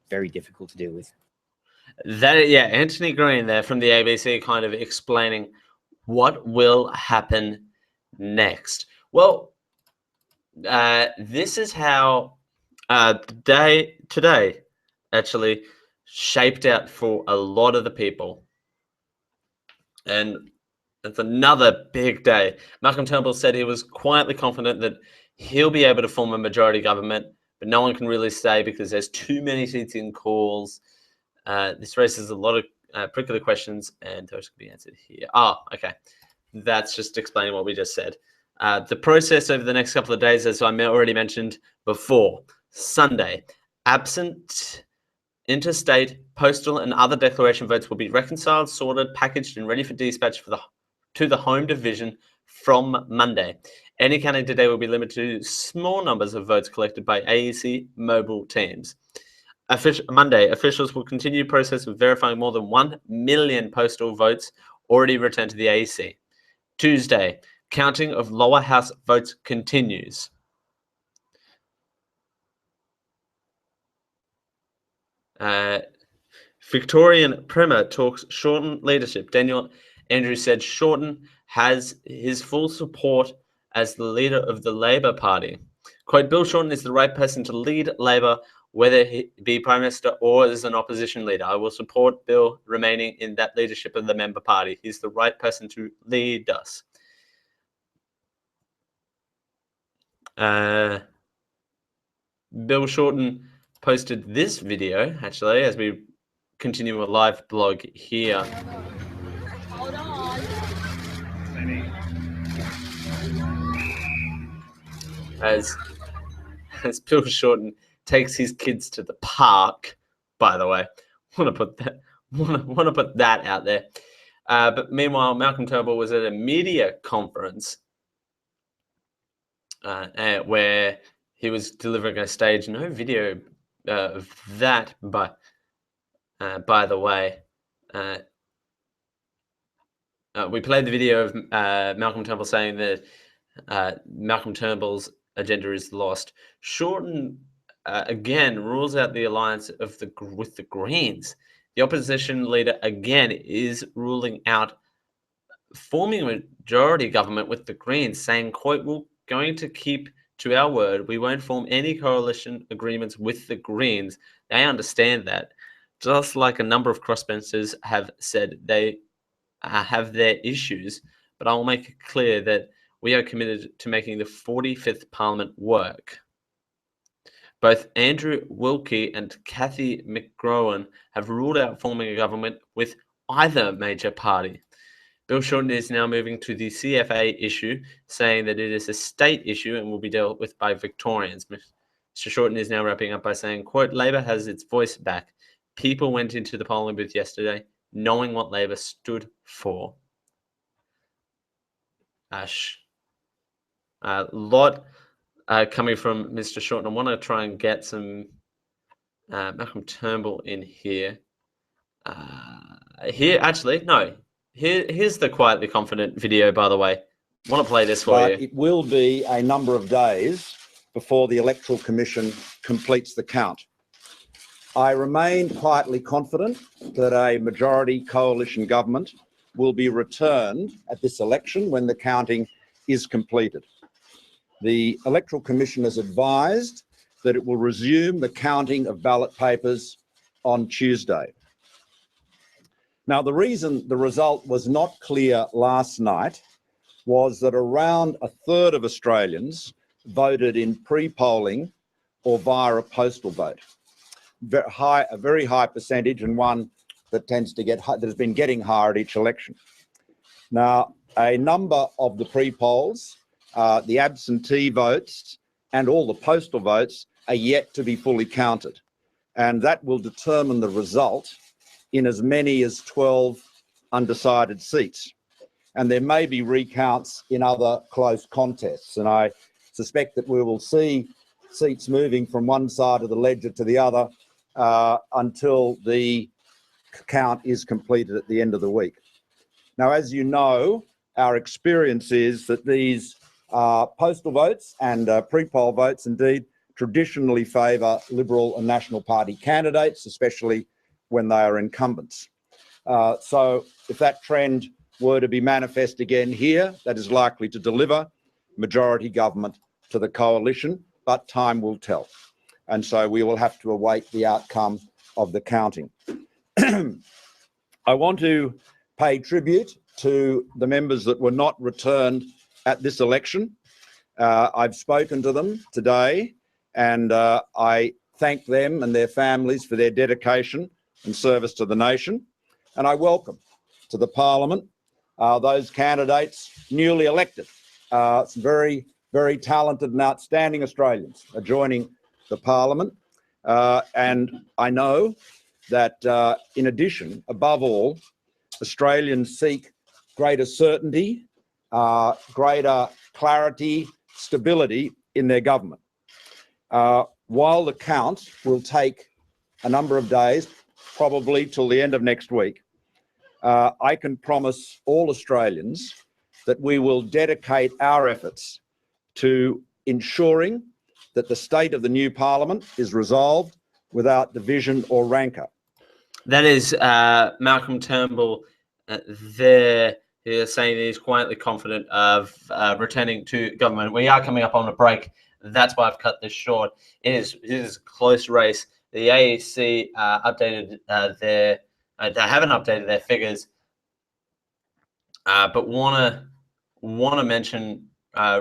very difficult to deal with. Anthony Green there from the ABC, kind of explaining what will happen next. Well, this is how today actually shaped out for a lot of the people, and it's another big day. Malcolm Turnbull said he was quietly confident that he'll be able to form a majority government, but no one can really say because there's too many seats in calls. This raises a lot of particular questions, and those can be answered here. Okay. That's just explaining what we just said. The process over the next couple of days, as I already mentioned before: Sunday, absent interstate, postal, and other declaration votes will be reconciled, sorted, packaged, and ready for dispatch to the home division from Monday. Any counting today will be limited to small numbers of votes collected by AEC mobile teams. Monday, officials will continue the process of verifying more than 1 million postal votes already returned to the AEC. Tuesday, counting of lower house votes continues. Victorian Premier talks Shorten leadership. Daniel Andrews said Shorten has his full support as the leader of the Labor Party. Quote, Bill Shorten is the right person to lead Labor, whether he be Prime Minister or as an opposition leader. I will support Bill remaining in that leadership of the member party. He's the right person to lead us. Bill Shorten posted this video, actually, as we continue a live blog here. Hold on. As Bill Shorten takes his kids to the park, by the way. Want to put that out there. But meanwhile, Malcolm Turnbull was at a media conference where he was delivering a stage. No video of that, but by the way, we played the video of Malcolm Turnbull saying that Malcolm Turnbull's agenda is lost. Shorten again rules out the alliance with the Greens. The opposition leader again is ruling out forming a majority government with the Greens, saying, quote, we're going to keep to our word. We won't form any coalition agreements with the Greens. They understand that. Just like a number of crossbenchers have said, they have their issues, but I will make it clear that we are committed to making the 45th Parliament work. Both Andrew Wilkie and Cathy McGrowan have ruled out forming a government with either major party. Bill Shorten is now moving to the CFA issue, saying that it is a state issue and will be dealt with by Victorians. Mr. Shorten is now wrapping up by saying, quote, Labor has its voice back. People went into the polling booth yesterday knowing what Labor stood for. lot coming from Mr. Shorten. I want to try and get some Malcolm Turnbull in here. Here's the Quietly Confident video, by the way. I want to play this for But you. it will be a number of days before the Electoral Commission completes the count. I remain quietly confident that a majority coalition government will be returned at this election when the counting is completed. The Electoral Commission has advised that it will resume the counting of ballot papers on Tuesday. Now, the reason the result was not clear last night was that around a third of Australians voted in pre-polling or via a postal vote. A very high percentage, and one that tends to get that has been getting higher at each election. Now, a number of the pre-polls, the absentee votes and all the postal votes are yet to be fully counted, and that will determine the result in as many as 12 undecided seats. And there may be recounts in other close contests, and I suspect that we will see seats moving from one side of the ledger to the other until the count is completed at the end of the week. Now, as you know, our experience is that these postal votes and pre-poll votes indeed traditionally favour Liberal and National Party candidates, especially when they are incumbents. So if that trend were to be manifest again here, that is likely to deliver majority government to the coalition, but time will tell. And so we will have to await the outcome of the counting. I want to pay tribute to the members that were not returned at this election. I've spoken to them today, and I thank them and their families for their dedication and service to the nation. And I welcome to the Parliament those candidates newly elected. Some very, very talented and outstanding Australians are joining the Parliament. And I know that in addition, above all, Australians seek greater certainty, greater clarity, stability in their government. While the count will take a number of days, probably till the end of next week, I can promise all Australians that we will dedicate our efforts to ensuring that the state of the new Parliament is resolved without division or rancour. That is Malcolm Turnbull there. He is saying he's quietly confident of returning to government. We are coming up on a break. That's why I've cut this short. It is a close race. The AEC updated they haven't updated their figures, but want to mention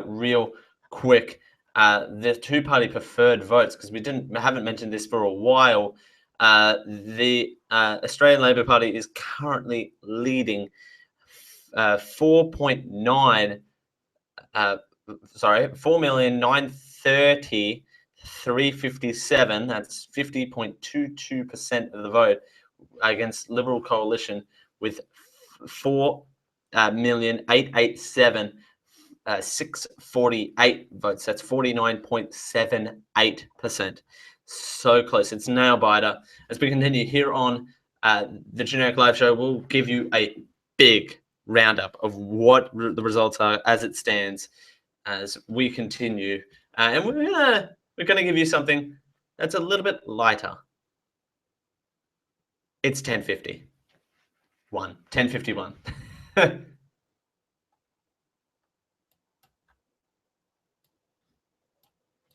real quick the two-party preferred votes, because we haven't mentioned this for a while. The Australian Labor Party is currently leading 4,930,357. That's 50.22% of the vote against Liberal coalition with 4,887,648 votes. That's 49.78%. So close. It's nail biter. As we continue here on the Generic Live Show, we'll give you a big roundup of what the results are as it stands as we continue, and we're gonna give you something that's a little bit lighter. It's 10:51.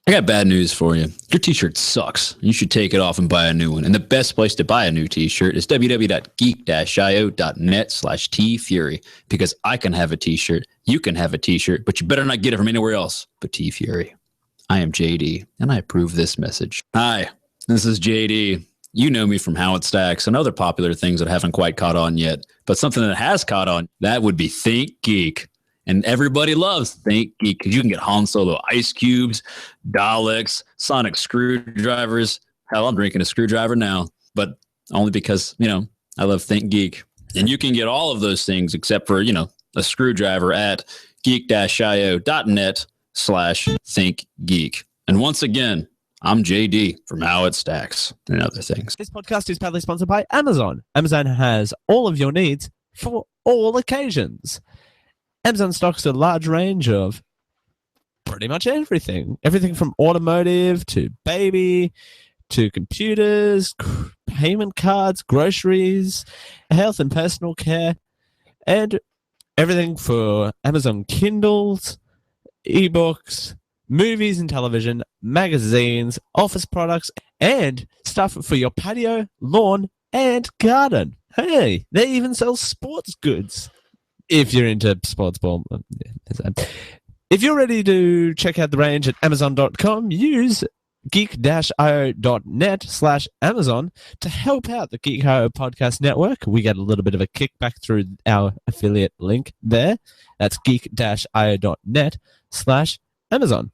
I got bad news for you. Your t-shirt sucks. You should take it off and buy a new one. And the best place to buy a new t-shirt is www.geek-io.net/tfury, because I can have a t-shirt, you can have a t-shirt, but you better not get it from anywhere else but T-Fury. I am JD, and I approve this message. Hi, this is JD. You know me from How It Stacks and other popular things that haven't quite caught on yet, but something that has caught on, that would be Think Geek. And everybody loves Think Geek because you can get Han Solo ice cubes, Daleks, sonic screwdrivers. Hell, I'm drinking a screwdriver now, but only because, I love Think Geek. And you can get all of those things except for, a screwdriver at geek-io.net/thinkgeek. And once again, I'm JD from How It Stacks and other things. This podcast is proudly sponsored by Amazon. Amazon has all of your needs for all occasions. Amazon stocks a large range of pretty much everything. Everything from automotive to baby to computers, payment cards, groceries, health and personal care, and everything for Amazon Kindles, ebooks, movies and television, magazines, office products, and stuff for your patio, lawn, and garden. Hey, they even sell sports goods. If you're into sports ball. If you're ready to check out the range at Amazon.com, use geek-io.net/Amazon to help out the Geek.io podcast network. We get a little bit of a kickback through our affiliate link there. That's geek-io.net/Amazon.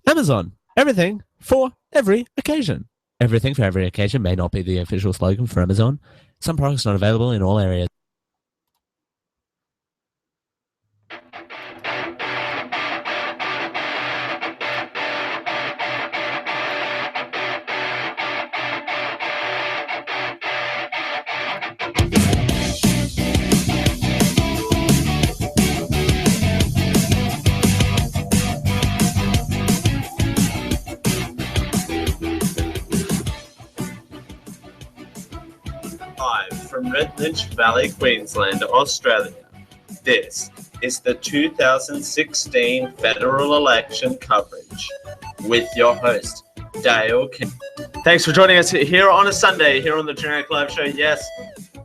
Amazon, everything for every occasion. Everything for every occasion may not be the official slogan for Amazon. Some products not available in all areas. From Redlich Valley, Queensland, Australia. This is the 2016 federal election coverage with your host, Dale King. Thanks for joining us here on a Sunday, here on the Generic Live Show. Yes,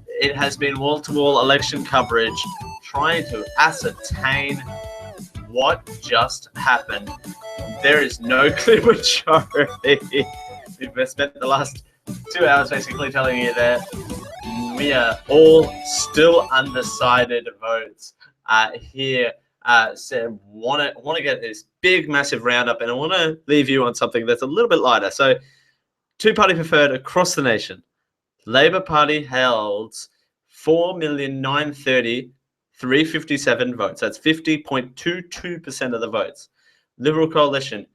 it has been wall-to-wall election coverage trying to ascertain what just happened. There is no clear majority. We've spent the last 2 hours basically telling you that we are all still undecided votes here. So want to get this big, massive roundup, and I want to leave you on something that's a little bit lighter. So, two-party preferred across the nation. Labor Party holds 4,930,357 votes. That's 50.22% of the votes. Liberal Coalition,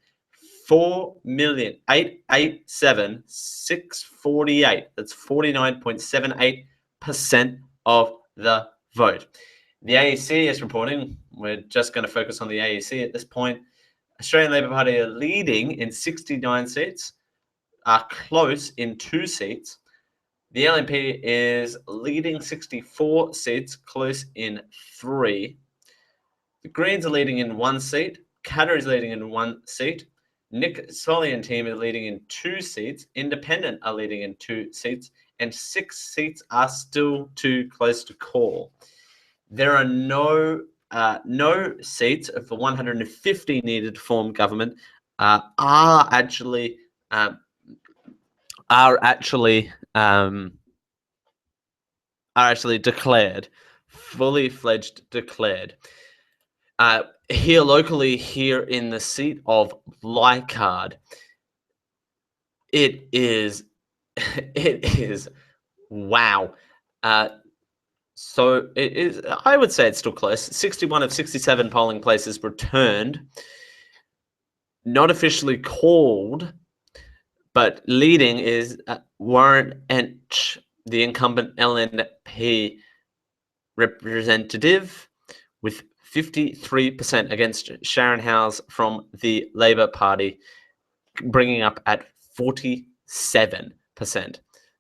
4,887,648. That's 49.78% of the vote. The AEC is reporting, we're just going to focus on the AEC at this point. Australian Labor Party are leading in 69 seats, are close in 2 seats. The LNP is leading 64 seats, close in 3. The Greens are leading in 1 seat. Katter is leading in 1 seat. Nick Solly and team are leading in 2 seats. Independent are leading in 2 seats. And 6 seats are still too close to call. There are no seats of the 150 needed to form government are actually declared, fully fledged declared. Here locally, here in the seat of Leichhardt, it is wow. So it is. I would say it's still close. 61 of 67 polling places returned, not officially called, but leading is Warren Entsch, the incumbent LNP representative, with 53% against Sharon Howes from the Labor Party, bringing up at 47%.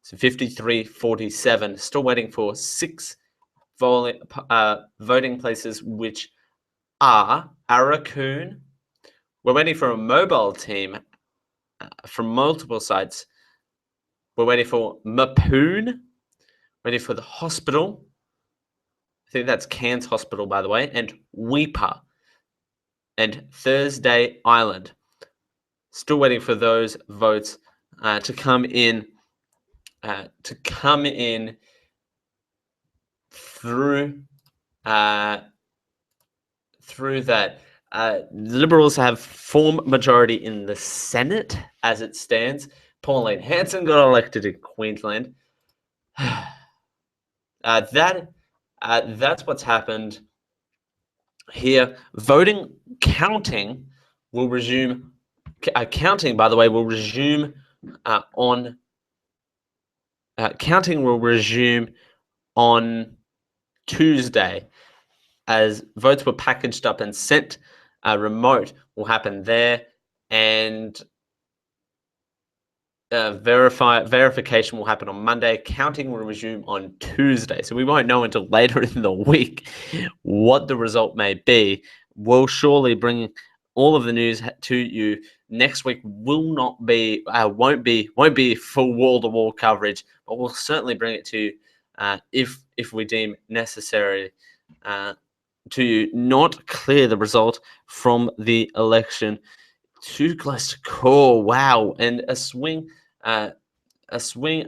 So 53-47, still waiting for 6 voting places, which are Arakoon. We're waiting for a mobile team from multiple sites. We're waiting for Mapoon, waiting for the hospital. I think that's Cairns Hospital, by the way, and Weipa and Thursday Island. Still waiting for those votes to come in. Through that. Liberals have form majority in the Senate as it stands. Pauline Hanson got elected in Queensland. That's what's happened here, counting will resume. Counting, by the way, will resume on. Counting will resume on Tuesday, as votes were packaged up and sent. Remote will happen there, and verification will happen on Monday. Counting will resume on Tuesday, so we won't know until later in the week what the result may be. We'll surely bring all of the news to you next week. Won't be full wall-to-wall coverage, but we'll certainly bring it to you if we deem necessary to not clear the result from the election. Too close to call. Wow, and a swing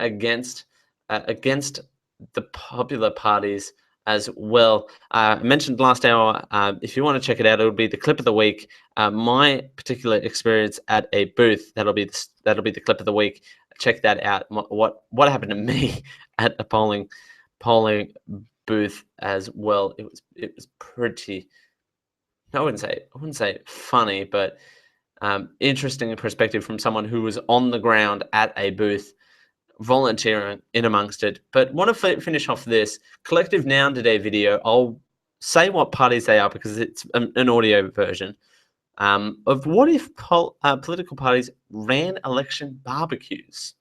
against the popular parties as well. I mentioned last hour. If you want to check it out, it'll be the clip of the week. My particular experience at a booth. That'll be the clip of the week. Check that out. What happened to me at a polling booth as well. It was pretty. I wouldn't say funny, but interesting perspective from someone who was on the ground at a booth, volunteering in amongst it. But want to finish off this Collective Noun Today video. I'll say what parties they are because it's an audio version of what if political parties ran election barbecues.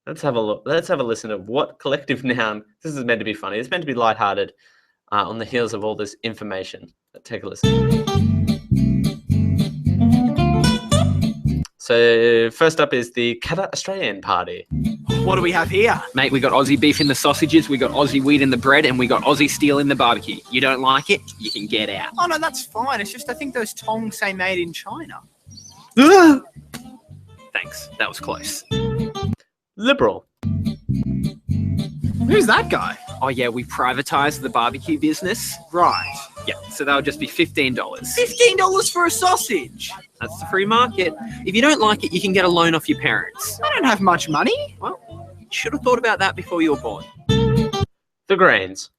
Let's have a look. Let's have a listen of what Collective Noun. This is meant to be funny. It's meant to be lighthearted on the heels of all this information. Take a listen. So first up is the Qatar Australian Party. What do we have here? Mate, we got Aussie beef in the sausages, we got Aussie wheat in the bread, and we got Aussie steel in the barbecue. You don't like it? You can get out. Oh, no, that's fine. It's just I think those tongs say made in China. Thanks. That was close. Liberal. Who's that guy? Oh, yeah, we privatised the barbecue business. Right. Yeah, so that'll just be $15. $15 for a sausage? That's the free market. If you don't like it, you can get a loan off your parents. I don't have much money. Well, you should have thought about that before you were born. The Greens.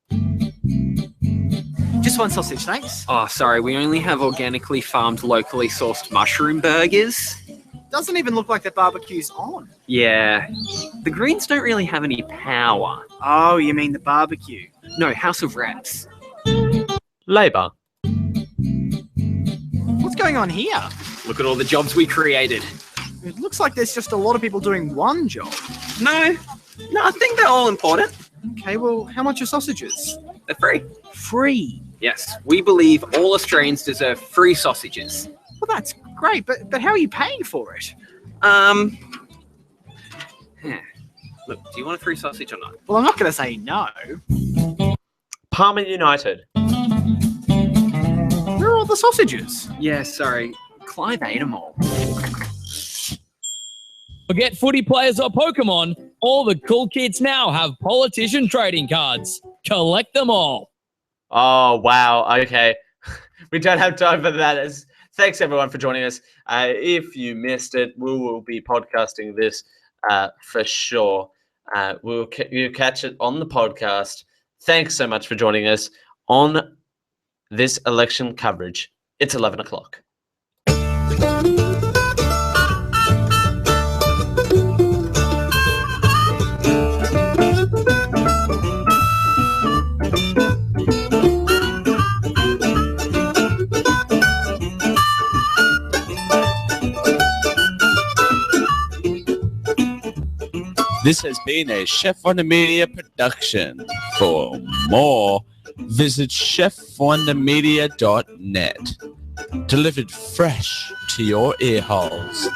Just one sausage, thanks. Oh, sorry, we only have organically farmed, locally sourced mushroom burgers. Doesn't even look like the barbecue's on. Yeah, the Greens don't really have any power. Oh, you mean the barbecue? No, House of Reps. Labor. What's going on here? Look at all the jobs we created. It looks like there's just a lot of people doing one job. No, I think they're all important. Okay, well, how much are sausages? They're free. Free? Yes, we believe all Australians deserve free sausages. Well, that's great, but how are you paying for it? Look, do you want a free sausage or not? Well, I'm not going to say no. Palmer United. Where are all the sausages? Yeah, sorry. Clive ate them all. Forget footy players or Pokemon. All the cool kids now have politician trading cards. Collect them all. Oh, wow. Okay. We don't have time for that. Thanks, everyone, for joining us. If you missed it, we will be podcasting this for sure. You'll catch it on the podcast. Thanks so much for joining us on this election coverage. It's 11 o'clock. This has been a Chef Wonder Media production. For more, visit chefwondermedia.net. Delivered fresh to your ear holes.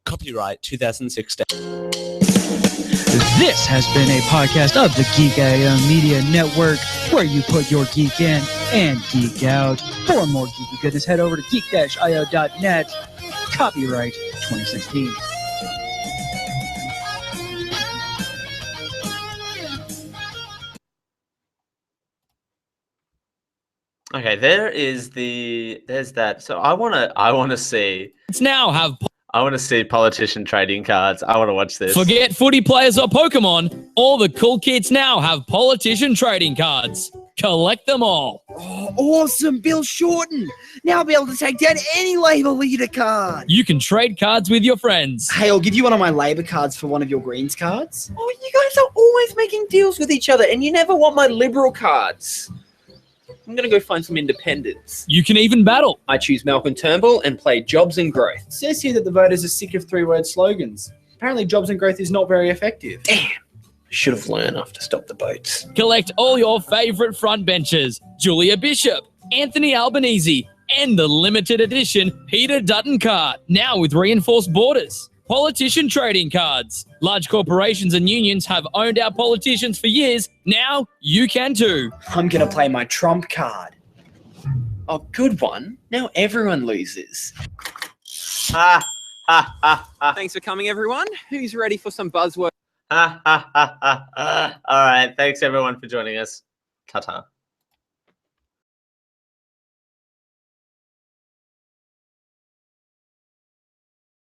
Copyright 2016. This has been a podcast of the Geek IO Media Network, where you put your geek in and geek out. For more geeky goodness, head over to geek-io.net. Copyright 2016. Okay, there's that. So I wanna see. It's now have. I want to see politician trading cards. I want to watch this. Forget footy players or Pokemon. All the cool kids now have politician trading cards. Collect them all. Oh, awesome. Bill Shorten. Now I'll be able to take down any Labour leader card. You can trade cards with your friends. Hey, I'll give you one of my Labour cards for one of your Greens cards. Oh, you guys are always making deals with each other and you never want my Liberal cards. I'm going to go find some independents. You can even battle. I choose Malcolm Turnbull and play Jobs and Growth. It says here that the voters are sick of three-word slogans. Apparently, Jobs and Growth is not very effective. Damn. Should have learned after Stop the Boats. Collect all your favourite frontbenchers. Julia Bishop, Anthony Albanese, and the limited edition Peter Dutton card. Now with reinforced borders. Politician trading cards. Large corporations and unions have owned our politicians for years. Now you can too. I'm going to play my Trump card. Oh, good one. Now everyone loses. Thanks for coming, everyone. Who's ready for some buzzwords? All right. Thanks, everyone, for joining us. Ta-ta.